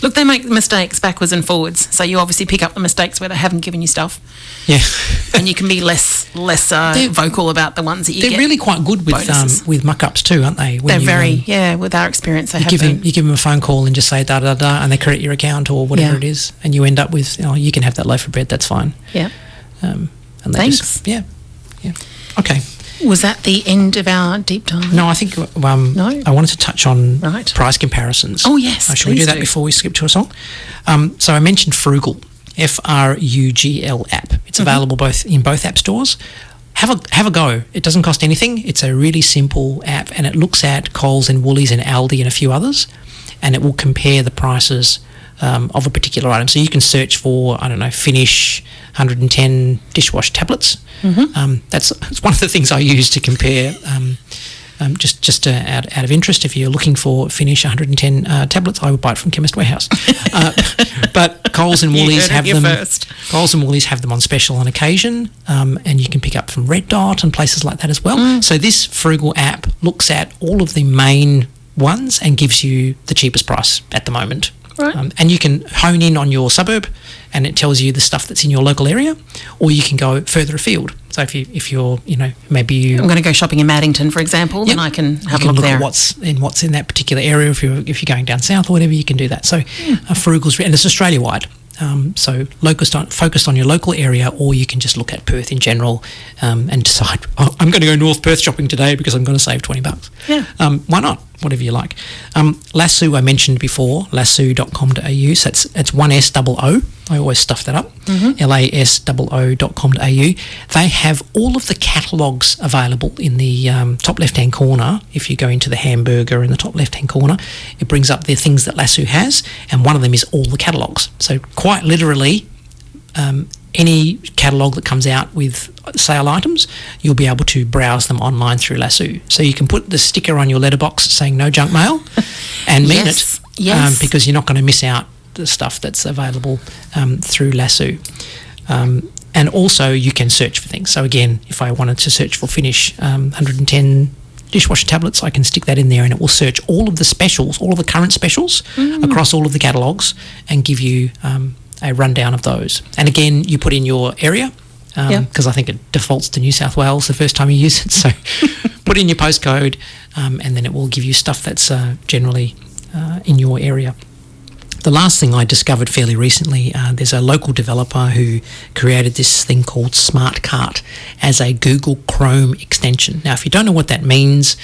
Look, they make mistakes backwards and forwards, so you obviously pick up the mistakes where they haven't given you stuff, Yeah. and you can be less vocal about the ones that you They're get. really quite good bonuses. with muck-ups too, aren't they? When They're you, very, with our experience, they you have give been. them a phone call and just say da da da, and they credit your account or whatever Yeah. it is, and you end up with, you can have that loaf of bread. That's fine. Yeah. And they Thanks. Just, yeah. Okay. Was that the end of our deep dive? No, I think No? I wanted to touch on Right. price comparisons. Oh, yes, Should we do please that do. before we skip to a song? So I mentioned Frugal, Frugl app. It's available in both app stores. Have a go. It doesn't cost anything. It's a really simple app, and it looks at Coles and Woolies and Aldi and a few others, and it will compare the prices of a particular item. So you can search for, I don't know, Finish 110 dishwash tablets. That's one of the things I use to compare. Just out of interest, if you're looking for Finish 110 tablets, I would buy it from Chemist Warehouse. But Coles and You Woolies heard it have here them. first. Coles and Woolies have them on special on occasion, and you can pick up from Red Dot and places like that as well. So this Frugal app looks at all of the main ones and gives you the cheapest price at the moment. Right. And you can hone in on your suburb, and it tells you the stuff that's in your local area, or you can go further afield. So if you're maybe you I'm going to go shopping in Maddington, for example, then I can have a look there. at what's in that particular area. If you're going down south or whatever, you can do that. So Frugal's, and it's Australia wide. So focused on your local area, or you can just look at Perth in general and decide, I'm going to go North Perth shopping today because I'm going to save $20. Yeah. Why not? Whatever you like. Lasso I mentioned before, lasso.com.au. So it's one SOO. I always stuff that up. LASOO.com.au. They have all of the catalogues available in the top left-hand corner. If you go into the hamburger in the top left-hand corner, it brings up the things that Lasso has, and one of them is all the catalogues. So quite literally, any catalogue that comes out with sale items, you'll be able to browse them online through Lasso. So you can put the sticker on your letterbox saying no junk mail and mean Yes, it, yes. because you're not going to miss out the stuff that's available through Lasso. And also you can search for things. So again, if I wanted to search for Finish 110 dishwasher tablets, I can stick that in there and it will search all of the specials, all of the current specials across all of the catalogues and give you a rundown of those. And again, you put in your area, because I think it defaults to New South Wales the first time you use it. So put in your postcode, and then it will give you stuff that's generally in your area. The last thing I discovered fairly recently, there's a local developer who created this thing called Smart Cart as a Google Chrome extension. Now, if you don't know what that means,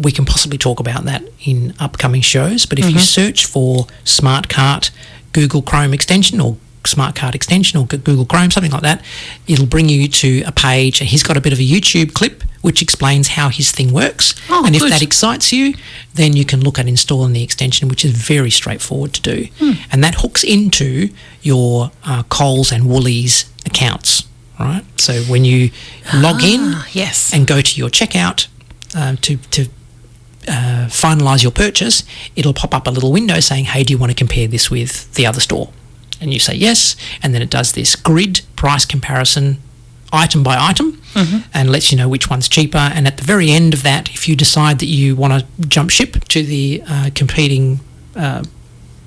we can possibly talk about that in upcoming shows. But if you search for Smart Cart Google Chrome extension or Smart Cart extension or Google Chrome, something like that, it'll bring you to a page, and he's got a bit of a YouTube clip which explains how his thing works. And if that excites you, then you can look at installing the extension, which is very straightforward to do. And that hooks into your Coles and Woolys accounts, right? So when you log in and go to your checkout to finalise your purchase, it'll pop up a little window saying, hey, do you want to compare this with the other store? And you say yes, and then it does this grid price comparison item by item and lets you know which one's cheaper. And at the very end of that, if you decide that you want to jump ship to the competing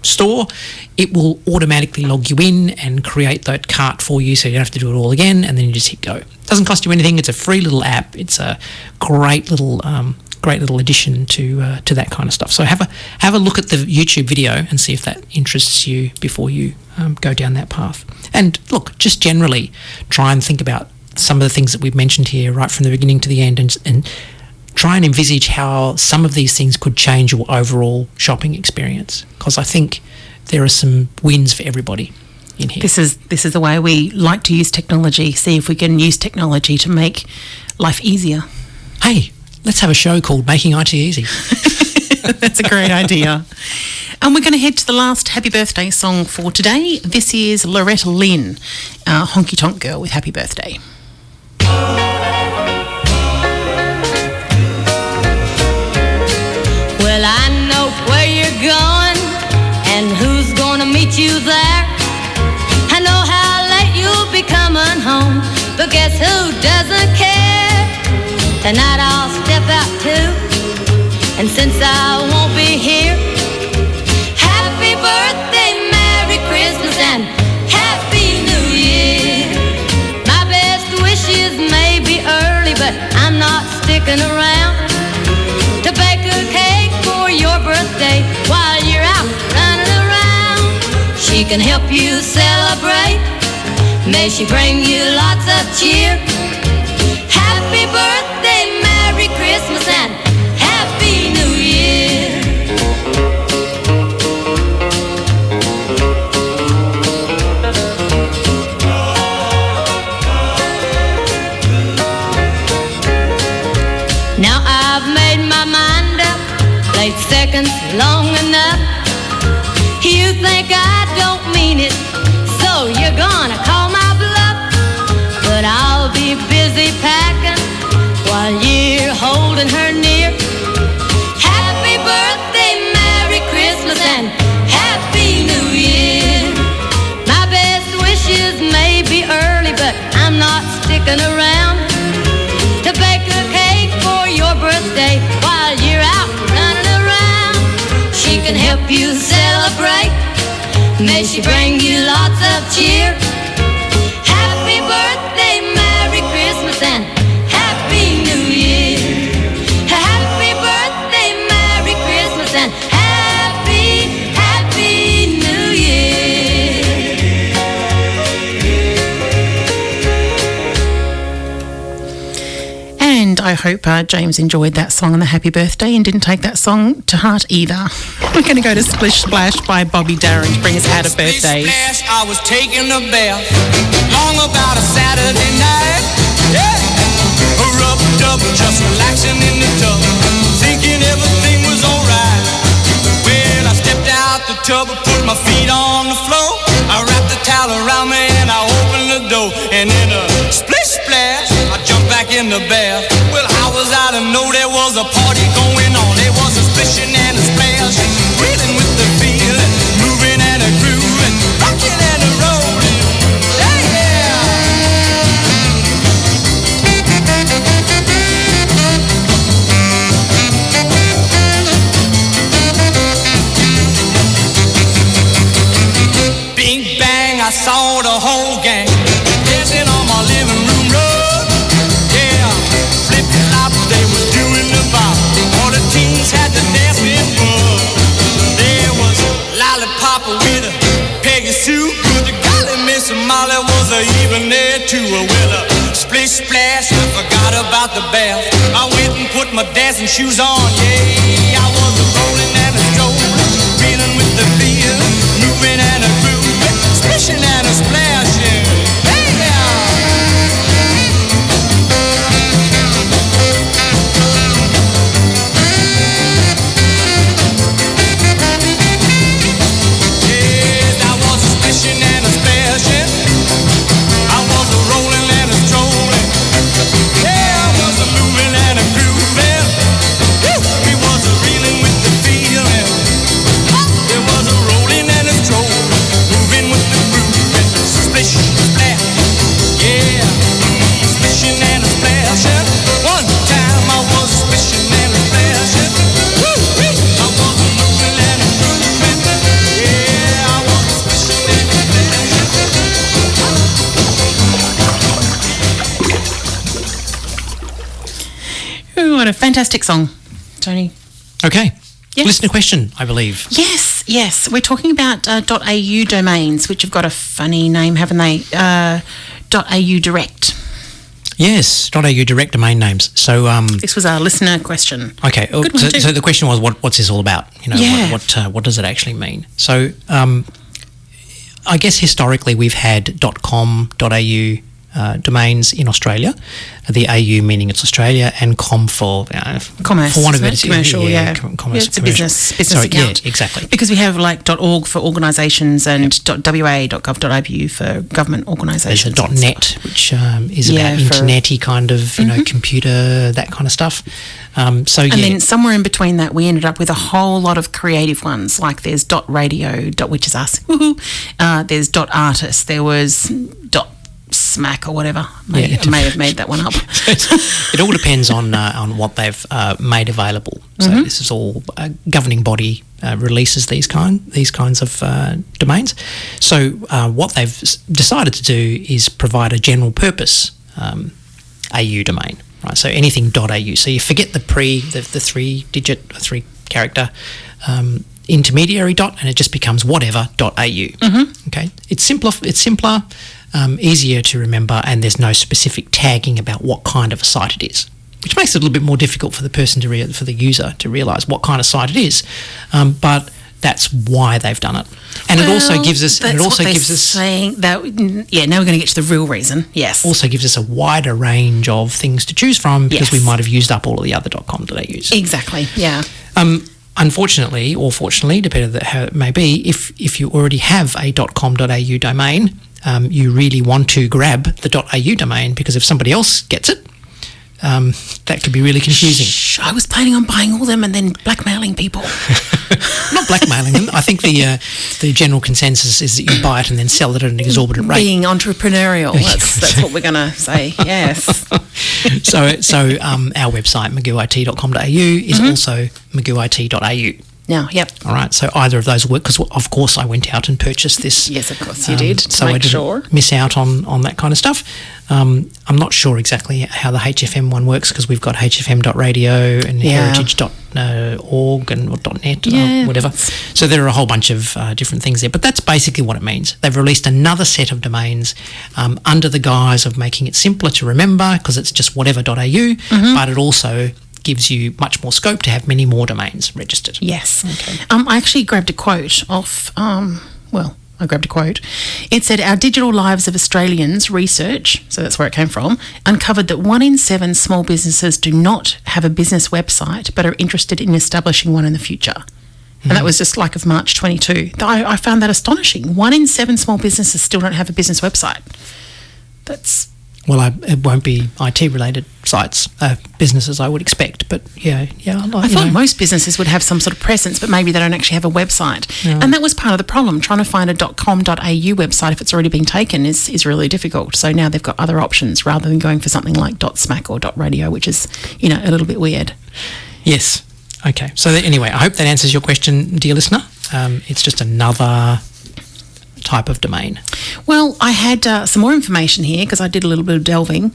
store, it will automatically log you in and create that cart for you, so you don't have to do it all again, and then you just hit go. It doesn't cost you anything. It's a free little app. It's a great little addition to that kind of stuff. So have a look at the YouTube video and see if that interests you before you go down that path. And look, just generally try and think about some of the things that we've mentioned here right from the beginning to the end, and try and envisage how some of these things could change your overall shopping experience, because I think there are some wins for everybody in here. This is the way we like to use technology. See if we can use technology to make life easier. Hey, let's have a show called Making IT Easy. That's a great idea. And we're going to head to the last happy birthday song for today. This is Loretta Lynn, Honky Tonk Girl with Happy Birthday. Well, I know where you're going and who's gonna meet you there. I know how late you'll be coming home, but guess who doesn't care? Tonight I'll step out too, and since I won't be here, happy birthday, Merry Christmas, and Happy New Year. My best wishes may be early, but I'm not sticking around to bake a cake for your birthday while you're out running around. She can help you celebrate, may she bring you lots of cheer. Happy birthday, Merry Christmas, and Happy New Year. Now I've made my mind up, played seconds long enough. You think I don't mean it, so you're gonna call my bluff. But I'll be busy packing while you're holding her near. Happy birthday, Merry Christmas, and Happy New Year. My best wishes may be early, but I'm not sticking around to bake a cake for your birthday while you're out running around. She can help you celebrate, may she bring you lots of cheer. Happy birthday, Merry Christmas, and Happy New Year. Happy birthday, Merry Christmas, and Happy New Year. And I hope James enjoyed that song on the happy birthday and didn't take that song to heart either. We're going to go to Splish Splash by Bobby Darin to bring us out of birthdays. Splash, I was taking a bath long about a Saturday night. Yeah, rubbed up, just relaxing in the tub, thinking everything was alright. Well, I stepped out the tub, put my feet on the floor, I wrapped the towel around me and I opened the door, and in a splish splash, I jumped back in the bath. Well, how was I to know there was a party going on? There was a splishing and a splash, reeling with the feeling, moving and a grooving, rocking and a rolling. Bing bang, I saw the whole gang dancing on my living room rug. Yeah, flip flop, they was doing the bop. All the teens had the dancing bug. There was lollipop to a willow. Splish splash, I forgot about the bath. I went and put my dancing shoes on, yeah. I was a rolling and a strolling, feeling with the feel, moving and a grooving, splishing and a splashing. Hey, yes, I was a splishing and a splashing. I was a rolling and a strolling. Yeah, I was a moving and a grooving. We was a reeling with the feeling. There was a rolling and a strolling, moving with the grooving. Splish, splash, yeah. Splishing and a splashing. One time I was splishing and a splashing. I was a moving and a grooving. Yeah, I was splishing and a splashing. Ooh, what a fantastic song, Tony. Okay. Yes. Listener question, I believe. Yes. We're talking about .au domains, which have got a funny name, haven't they? .au Direct. Yes, .au direct domain names. So, This was our listener question. okay. Good one too. So the question was, what's this all about? You know, Yeah. what does it actually mean? So, I guess historically we've had .com.au domains in Australia, the AU meaning it's Australia, and com for Commerce, for one of isn't it, it? Commercial, yeah. Commerce, It's a commercial. business Sorry, account. Yeah, exactly. Because we have like .org for organisations and .wa.gov.au for government There's organisations. a .net, which is Yeah, about for- internet-y kind of, you know, computer, that kind of stuff. And then somewhere in between that, we ended up with a whole lot of creative ones. Like there's .radio, which is us. Woohoo. There's .artist. There was .smack or whatever. I may have made that one up. It all depends on what they've made available. So this is all governing body releases these kinds of domains. So what they've decided to do is provide a general purpose AU domain. Right, so anything .au. So you forget the the 3-digit, 3-character intermediary dot, and it just becomes whatever .au. Okay, it's simpler, easier to remember, and there's no specific tagging about what kind of a site it is, which makes it a little bit more difficult for the person for the user to realise what kind of site it is. But that's why they've done it, and it also gives us. And it also gives us saying that. Yeah, now we're going to get to the real reason. Yes. Also gives us a wider range of things to choose from because we Yes. might have used up all of the other .com.aus. Exactly. Yeah. Unfortunately, or fortunately, depending on how it may be, if you already have a .com.au domain, you really want to grab the .au domain, because if somebody else gets it, that could be really confusing. I was planning on buying all them and then blackmailing people. Not blackmailing them. I think the general consensus is that you buy it and then sell it at an exorbitant rate. Being entrepreneurial. That's what we're going to say. Yes. So our website, maguit.com.au, is also maguit.au. Now, yep. All right, so either of those work, because of course I went out and purchased this. Yes, of course you did, to so I make didn't sure. miss out on that kind of stuff. I'm not sure exactly how the HFM one works, because we've got hfm.radio and heritage.org and .net or whatever. So there are a whole bunch of different things there, but that's basically what it means. They've released another set of domains under the guise of making it simpler to remember, because it's just whatever.au, but it also gives you much more scope to have many more domains registered. Yes. Okay. I actually grabbed a quote off, I grabbed a quote. It said, "Our Digital Lives of Australians research," so that's where it came from, "uncovered that 1 in 7 small businesses do not have a business website but are interested in establishing one in the future." And that was just like of March 22. I found that astonishing. 1 in 7 small businesses still don't have a business website. That's... Well, it won't be IT-related sites, businesses, I would expect. But yeah. I thought most businesses would have some sort of presence, but maybe they don't actually have a website. Yeah. And that was part of the problem. Trying to find a .com.au website, if it's already been taken, is really difficult. So now they've got other options rather than going for something like .smack or .radio, which is, a little bit weird. Yes. Okay. So anyway, I hope that answers your question, dear listener. It's just another type of domain. Well, I had some more information here because I did a little bit of delving.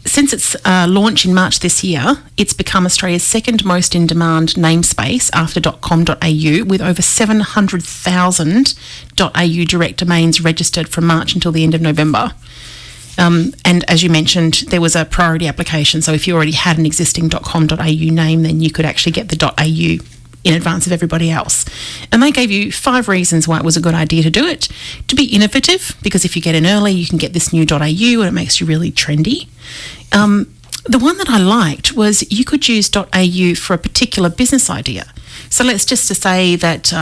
Since its launch in March this year, it's become Australia's second most in-demand namespace after .com.au, with over 700,000 .au direct domains registered from March until the end of November. And as you mentioned, there was a priority application. So if you already had an existing .com.au name, then you could actually get the .au in advance of everybody else. And they gave you 5 reasons why it was a good idea to do it. To be innovative, because if you get in early, you can get this new .au and it makes you really trendy. The one that I liked was you could use .au for a particular business idea. So let's just to say that,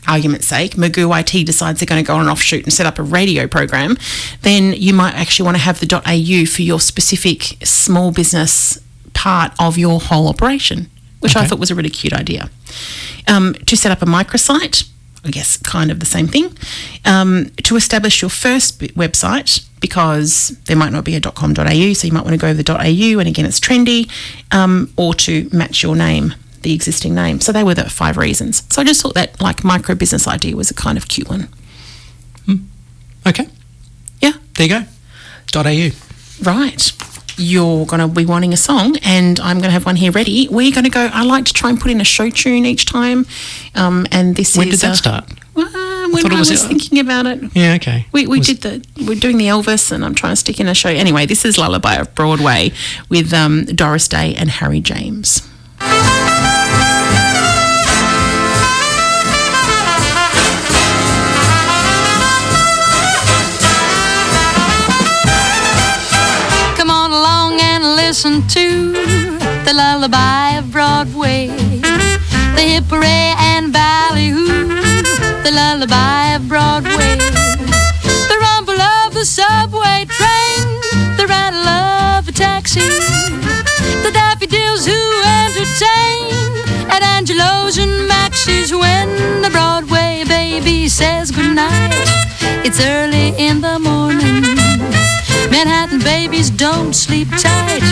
argument's sake, Magoo IT decides they're going to go on an offshoot and set up a radio program, then you might actually want to have the .au for your specific small business part of your whole operation, which I thought was a really cute idea. To set up a microsite, I guess kind of the same thing. To establish your first website, because there might not be a .com.au, so you might want to go with the .au, and again it's trendy, or to match your name, the existing name. So they were the 5 reasons. So I just thought that like micro business idea was a kind of cute one. Okay. Yeah. There you go. .au. Right. You're going to be wanting a song, and I'm going to have one here ready. We're going to go, I like to try and put in a show tune each time, and this When is... did that start? When I was thinking about it. Yeah, okay. We're doing the Elvis, and I'm trying to stick in a show. Anyway, this is Lullaby of Broadway with Doris Day and Harry James. Come on along and listen to the lullaby of Broadway, the hip hooray and ballyhoo, the lullaby of Broadway, the rumble of the subway train, the rattle of a taxi, the daffodils who entertain at Angelo's and Max's when the Broadway baby says goodnight. It's early in the morning. Manhattan babies don't sleep tight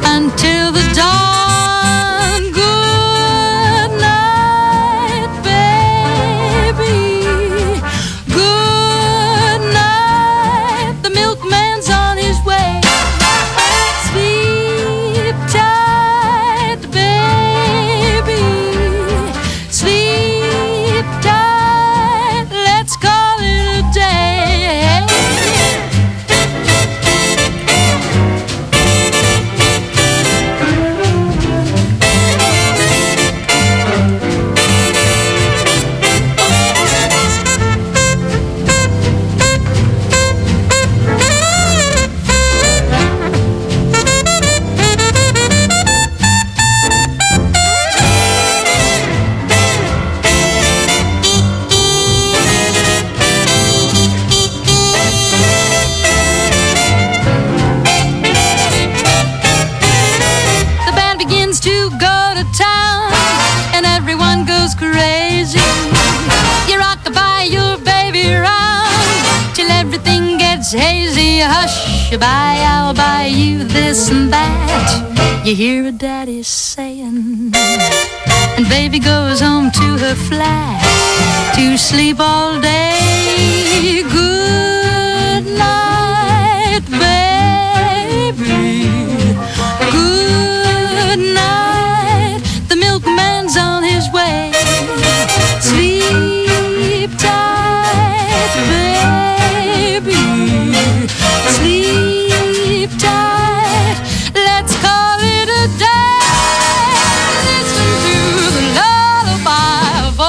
until the dawn. Good night, baby. Good night. The milkman's on his way. Sleep tight, baby. Sleep tight. Let's call it a day. Crazy, you rock-a-bye your baby round till everything gets hazy. Hush-a-bye, I'll buy you this and that, you hear a daddy saying, and baby goes home to her flat to sleep all day. Good night, baby. Good night. The milkman's on his way. Sleep tight, baby. Sleep tight. Let's call it a day. Listen to the lullaby of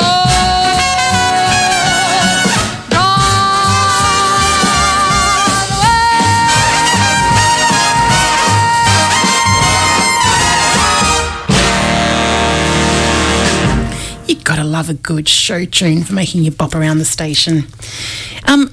Gotta love a good show tune for making you bop around the station.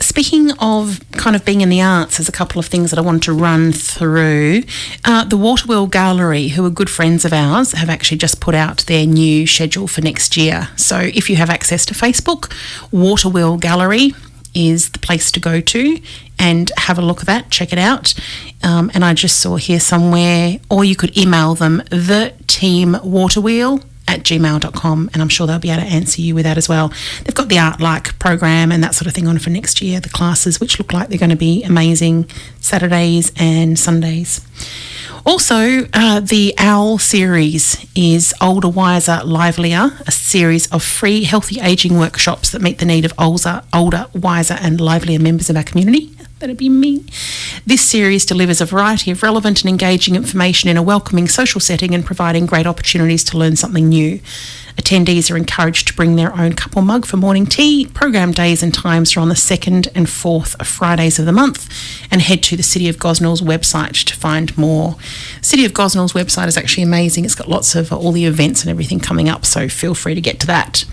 Speaking of kind of being in the arts, there's a couple of things that I wanted to run through. The Waterwheel Gallery, who are good friends of ours, have actually just put out their new schedule for next year. So if you have access to Facebook, Waterwheel Gallery is the place to go to and have a look at that, check it out. And I just saw here somewhere, or you could email them, theteamwaterwheel@gmail.com, and I'm sure they'll be able to answer you with that as well. They've got the Art Like program and that sort of thing on for next year, the classes, which look like they're going to be amazing, Saturdays and Sundays. Also, the OWL series is Older, Wiser, Livelier, a series of free healthy ageing workshops that meet the need of older, wiser and livelier members of our community. That'd be me. This series delivers a variety of relevant and engaging information in a welcoming social setting and providing great opportunities to learn something new. Attendees are encouraged to bring their own cup or mug for morning tea. Program days and times are on the 2nd and 4th Fridays of the month, and head to the City of Gosnell's website to find more. City of Gosnell's website is actually amazing. It's got lots of all the events and everything coming up, so feel free to get to that.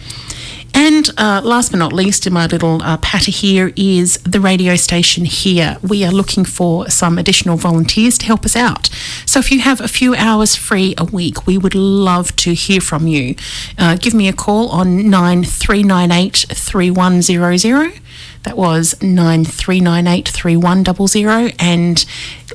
And last but not least, in my little patter here is the radio station here. We are looking for some additional volunteers to help us out. So if you have a few hours free a week, we would love to hear from you. Give me a call on 9398 3100. That was 9398 3100, and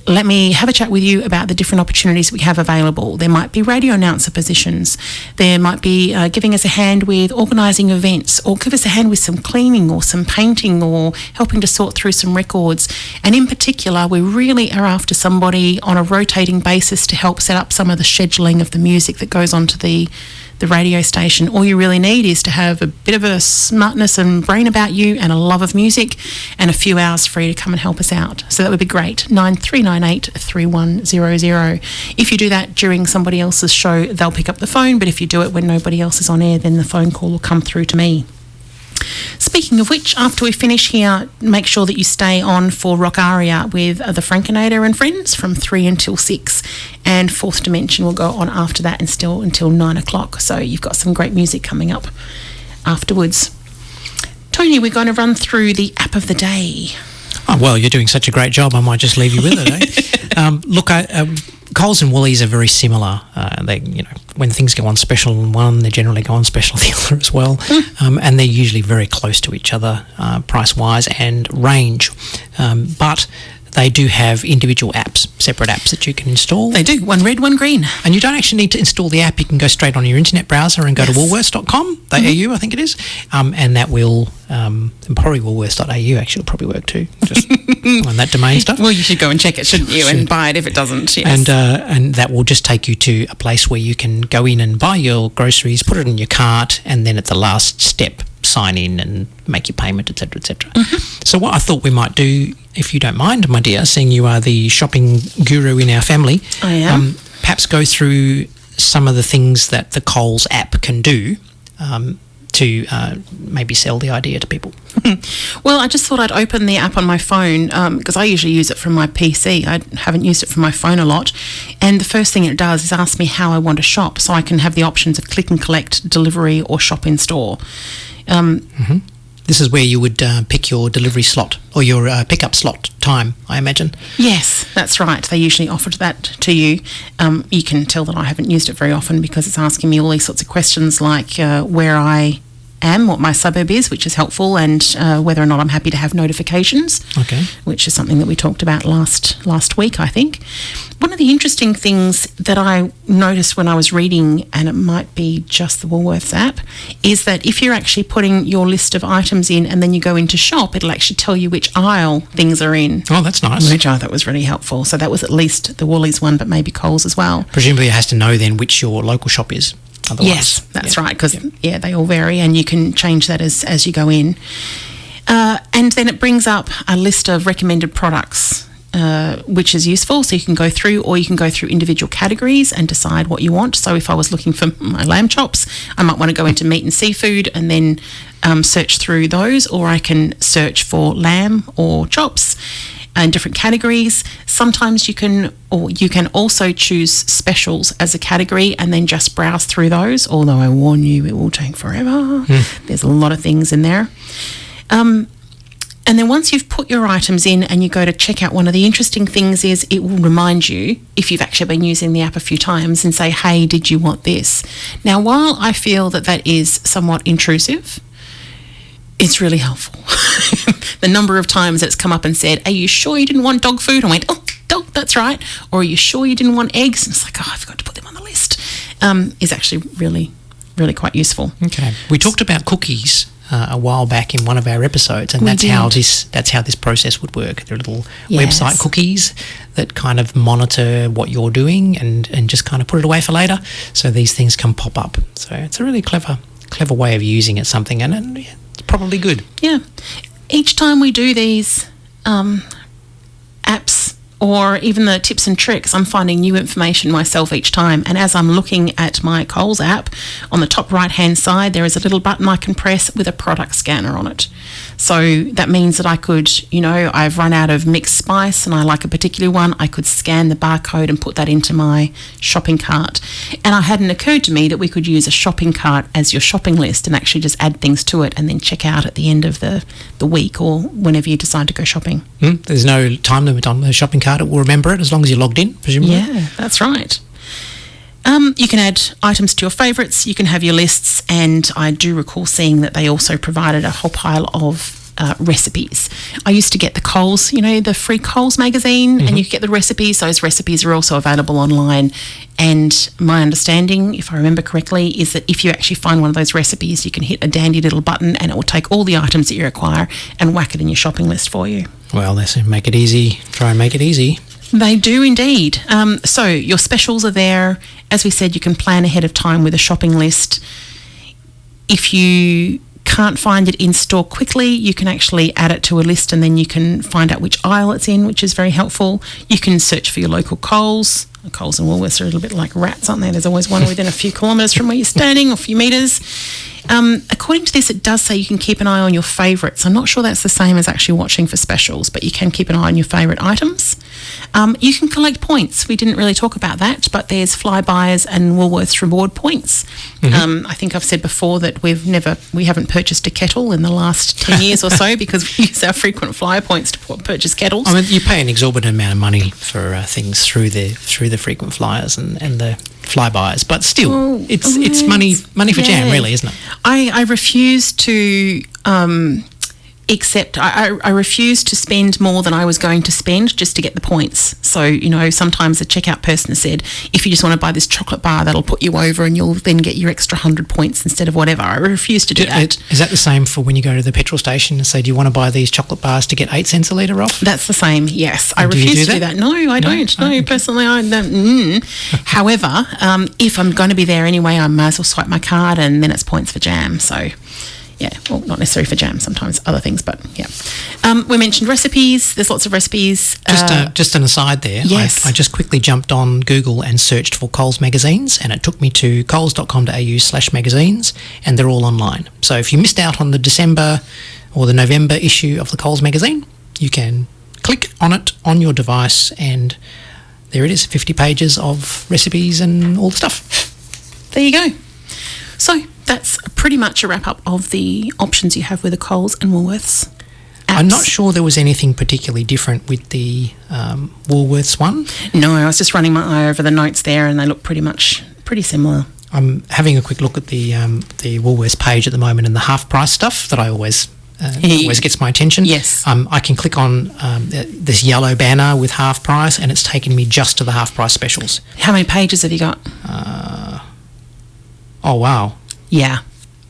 let me have a chat with you about the different opportunities we have available. There might be radio announcer positions. There might be giving us a hand with organising events, or give us a hand with some cleaning or some painting or helping to sort through some records. And in particular, we really are after somebody on a rotating basis to help set up some of the scheduling of the music that goes onto the radio station. All you really need is to have a bit of a smartness and brain about you and a love of music and a few hours free to come and help us out. So that would be great. 9398 3100. If you do that during somebody else's show, they'll pick up the phone, but if you do it when nobody else is on air, then the phone call will come through to me. Speaking of which, after we finish here, make sure that you stay on for Rock Aria with the Frankinator and Friends from 3 until 6, and Fourth Dimension will go on after that and still until 9 o'clock. So you've got some great music coming up afterwards. Tony, we're going to run through the app of the day. Oh, well, you're doing such a great job. I might just leave you with it, eh? Look, Coles and Woolies are very similar. They, when things go on special on one, they generally go on special the other as well, and they're usually very close to each other, price-wise and range. But they do have individual apps, separate apps that you can install. They do, one red, one green. And you don't actually need to install the app. You can go straight on your internet browser and go to woolworths.com, AU, I think it is, and that will, and probably woolworths.au actually will probably work too, just on that domain stuff. Well, you should go and check it, shouldn't you, and buy it if it doesn't, yes. And that will just take you to a place where you can go in and buy your groceries, put it in your cart, and then at the last step, sign in and make your payment, etc., etc. So what I thought we might do, if you don't mind, my dear, seeing you are the shopping guru in our family, I am. Perhaps go through some of the things that the Coles app can do to maybe sell the idea to people. Well, I just thought I'd open the app on my phone because I usually use it from my PC. I haven't used it from my phone a lot. And the first thing it does is ask me how I want to shop, so I can have the options of click and collect, delivery, or shop in store. This is where you would pick your delivery slot or your pickup slot time, I imagine. Yes, that's right. They usually offer that to you. You can tell that I haven't used it very often because it's asking me all these sorts of questions like where I am, what my suburb is, which is helpful, and whether or not I'm happy to have notifications, which is something that we talked about last week, I think. One of the interesting things that I noticed when I was reading, and it might be just the Woolworths app, is that if you're actually putting your list of items in and then you go into shop, it'll actually tell you which aisle things are in. Oh, that's nice. Which I thought was really helpful. So that was at least the Woolies one, but maybe Coles as well. Presumably it has to know then which your local shop is. Otherwise. Yes, that's right, because they all vary, and you can change that as you go in. And then it brings up a list of recommended products, which is useful. So you can go through, or you can go through individual categories and decide what you want. So if I was looking for my lamb chops, I might want to go into meat and seafood and then search through those, or I can search for lamb or chops in different categories. Sometimes you can also choose specials as a category and then just browse through those, although I warn you, it will take forever. There's a lot of things in there. And then once you've put your items in and you go to check out, one of the interesting things is it will remind you, if you've actually been using the app a few times, and say, hey, did you want this? Now, while I feel that is somewhat intrusive, it's really helpful. The number of times it's come up and said, are you sure you didn't want dog food? I went, oh, dog, that's right. Or are you sure you didn't want eggs? And it's like, oh, I forgot to put them on the list. Is actually really, really quite useful. Okay. We talked about cookies a while back in one of our episodes, and that's how this process would work. There are little website cookies that kind of monitor what you're doing and just kind of put it away for later. So these things can pop up. So it's a really clever way of using it, something, and it's probably good. Yeah. Each time we do these apps or even the tips and tricks. I'm finding new information myself each time. And as I'm looking at my Coles app, on the top right-hand side, there is a little button I can press with a product scanner on it. So that means that I could, I've run out of mixed spice and I like a particular one. I could scan the barcode and put that into my shopping cart. And it hadn't occurred to me that we could use a shopping cart as your shopping list and actually just add things to it and then check out at the end of the week or whenever you decide to go shopping. There's no time limit on the shopping cart. It will remember it as long as you're logged in, presumably. Yeah, that's right. You can add items to your favourites, you can have your lists, and I do recall seeing that they also provided a whole pile of recipes. I used to get the Coles, the free Coles magazine, and you could get the recipes. Those recipes are also available online. And my understanding, if I remember correctly, is that if you actually find one of those recipes, you can hit a dandy little button and it will take all the items that you require and whack it in your shopping list for you. Well, they say make it easy. Try and make it easy. They do indeed. So your specials are there. As we said, you can plan ahead of time with a shopping list. If you can't find it in store quickly, you can actually add it to a list and then you can find out which aisle it's in, which is very helpful. You can search for your local Coles. Coles and Woolworths are a little bit like rats, aren't they? There's always one within a few kilometres from where you're standing or a few metres. According to this, it does say you can keep an eye on your favourites. I'm not sure that's the same as actually watching for specials, but you can keep an eye on your favourite items. You can collect points. We didn't really talk about that, but there's Flybuys and Woolworths reward points. I think I've said before that we haven't purchased a kettle in the last 10 years or so because we use our frequent flyer points to purchase kettles. I mean, you pay an exorbitant amount of money for things through the frequent flyers and the Flybuys, but still, it's money for jam, really, isn't it? I refuse to I refused to spend more than I was going to spend just to get the points. So, sometimes the checkout person has said, if you just want to buy this chocolate bar, that'll put you over and you'll then get your extra 100 points instead of whatever. I refuse to do that. Is that the same for when you go to the petrol station and say, do you want to buy these chocolate bars to get 8 cents a litre off? That's the same, yes. I refuse to do that. No, I don't. No, personally, I don't. However, if I'm going to be there anyway, I might as well swipe my card and then it's points for jam. So, yeah, well, not necessarily for jam, sometimes other things, but yeah. We mentioned recipes. There's lots of recipes. Just an aside there. Yes. I just quickly jumped on Google and searched for Coles magazines, and it took me to coles.com.au/magazines, and they're all online. So if you missed out on the December or the November issue of the Coles magazine, you can click on it on your device, and there it is, 50 pages of recipes and all the stuff. There you go. So that's pretty much a wrap-up of the options you have with the Coles and Woolworths apps. I'm not sure there was anything particularly different with the Woolworths one. No, I was just running my eye over the notes there and they look pretty similar. I'm having a quick look at the Woolworths page at the moment and the half-price stuff that I always gets my attention. Yes. I can click on this yellow banner with half price and it's taken me just to the half price specials. How many pages have you got? Oh, wow. Yeah.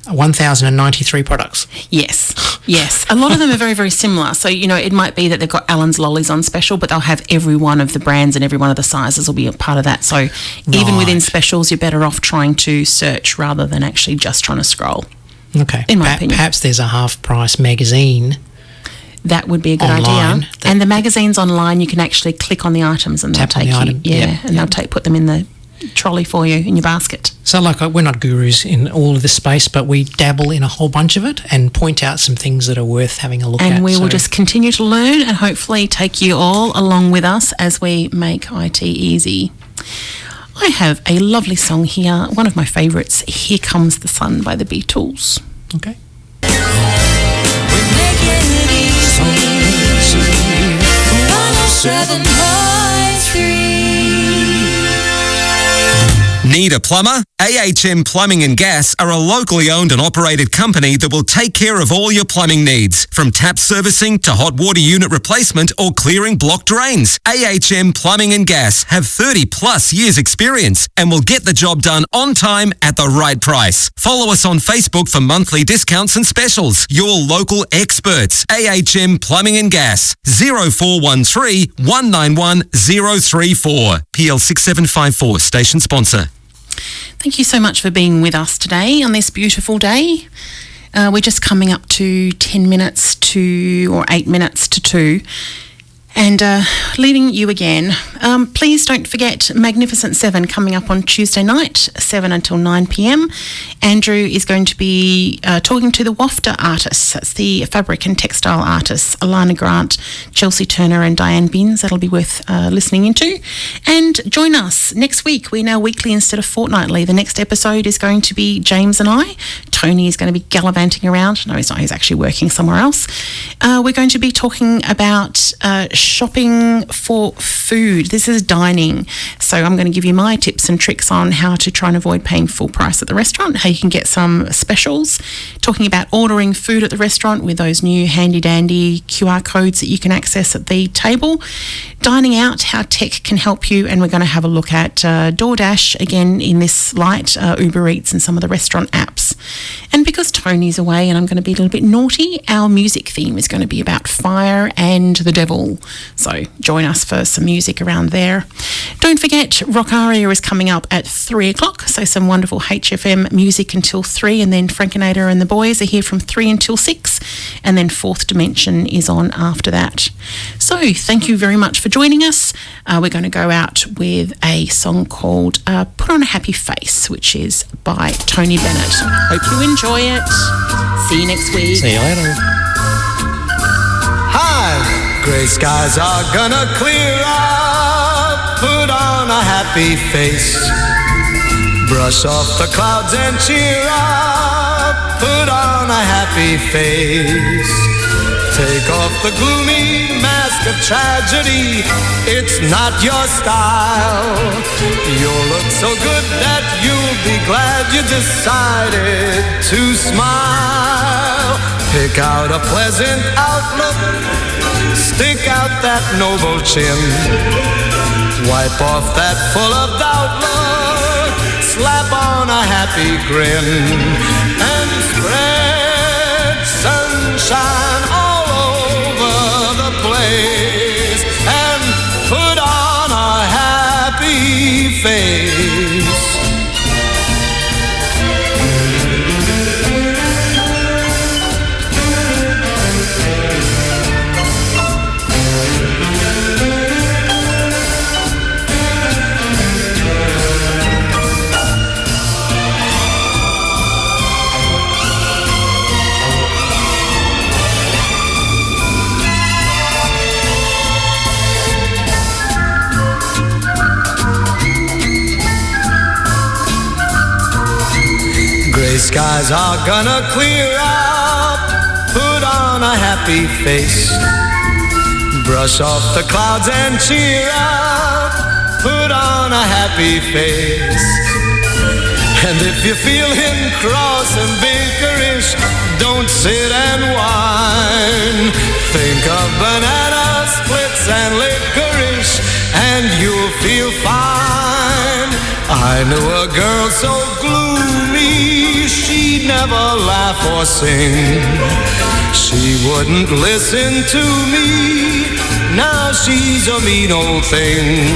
1,093 products. Yes, yes. A lot of them are very, very similar. So, it might be that they've got Allen's Lollies on special, but they'll have every one of the brands and every one of the sizes will be a part of that. So even within specials, you're better off trying to search rather than actually just trying to scroll. Okay. In my opinion. Perhaps there's a half-price magazine. That would be a good idea. And the magazines online, you can actually click on the items and they'll take you. Yeah, and they'll put them in the trolley for you in your basket. So we're not gurus in all of this space, but we dabble in a whole bunch of it and point out some things that are worth having a look at. And we will just continue to learn and hopefully take you all along with us as we make IT easy. I have a lovely song here, one of my favourites, Here Comes the Sun by the Beatles. Okay. We're making it easy. 107.3. Need a plumber? AHM Plumbing and Gas are a locally owned and operated company that will take care of all your plumbing needs, from tap servicing to hot water unit replacement or clearing blocked drains. AHM Plumbing and Gas have 30 plus years experience and will get the job done on time at the right price. Follow us on Facebook for monthly discounts and specials. Your local experts. AHM Plumbing and Gas. 0413 191 034. PL 6754 station sponsor. Thank you so much for being with us today on this beautiful day. We're just coming up to 10 minutes to, or 8 minutes to 2. And leaving you again, please don't forget Magnificent 7 coming up on Tuesday night, 7 until 9 p.m. Andrew is going to be talking to the wafter artists. That's the fabric and textile artists, Alana Grant, Chelsea Turner and Diane Binns. That'll be worth listening into. And join us next week. We're now weekly instead of fortnightly. The next episode is going to be James and I. Tony is going to be gallivanting around. No, he's not. He's actually working somewhere else. We're going to be talking about shopping for food. This is dining. So I'm going to give you my tips and tricks on how to try and avoid paying full price at the restaurant, how you can get some specials, talking about ordering food at the restaurant with those new handy dandy QR codes that you can access at the table, dining out, how tech can help you, and we're going to have a look at DoorDash again in this light, Uber Eats and some of the restaurant apps. And because Tony's away and I'm going to be a little bit naughty, our music theme is going to be about fire and the devil. So join us for some music around there. Don't forget, Rock Aria is coming up at 3 o'clock. So some wonderful HFM music until 3. And then Frankenada and the boys are here from 3 until 6. And then Fourth Dimension is on after that. So thank you very much for joining us. We're going to go out with a song called Put on a Happy Face, which is by Tony Bennett. Hope you enjoy it. See you next week. See you later. Hi! Gray skies are gonna clear up. Put on a happy face. Brush off the clouds and cheer up. Put on a happy face. Take off the gloomy mask of tragedy. It's not your style. You'll look so good that you'll be glad you decided to smile. Pick out a pleasant outlook. Stick out that noble chin. Wipe off that full of doubt look. Slap on a happy grin. And spread sunshine all over the place. And put on a happy face. Gray skies are gonna clear up. Put on a happy face. Brush off the clouds and cheer up. Put on a happy face. And if you're feeling cross and bickerish, don't sit and whine. Think of banana splits and licorice, and you'll feel fine. I knew a girl so gloomy, she'd never laugh or sing. She wouldn't listen to me, now she's a mean old thing.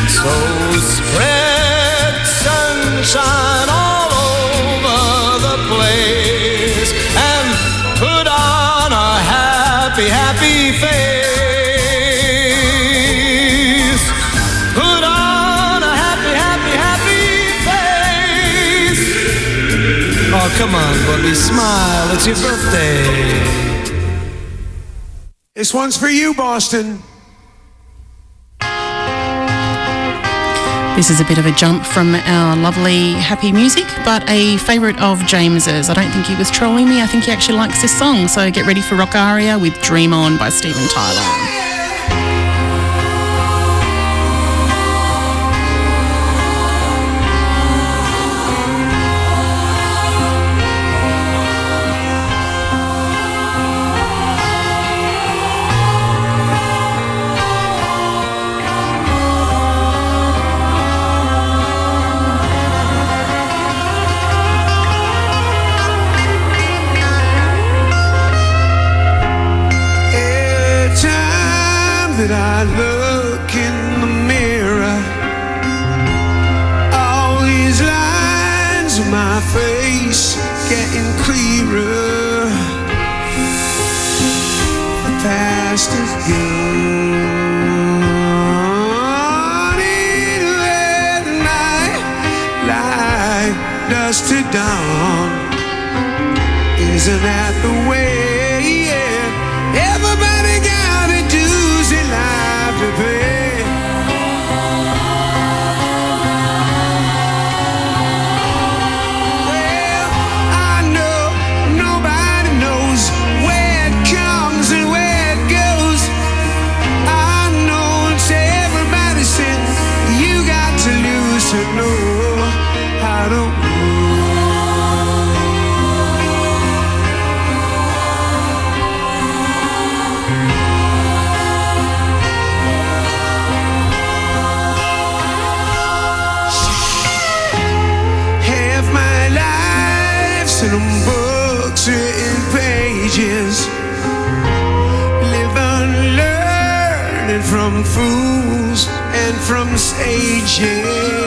So spread sunshine all over the place and put on a happy, happy face. Put on a happy, happy, happy face. Oh, come on, Bubby, smile, it's your birthday. This one's for you, Boston. This is a bit of a jump from our lovely happy music, but a favourite of James's. I don't think he was trolling me. I think he actually likes this song. So get ready for Rock Aria with Dream On by Steven Tyler. That I look in the mirror, all these lines on my face getting clearer. The past is gone. dusk to dawn. Isn't that the way? Yeah. Everybody got a dues in life to pay. Well, I know nobody knows where it comes and where it goes. I know it's everybody's sin. You got to lose to know. I don't know. Some books written pages, live and learning from fools and from sages.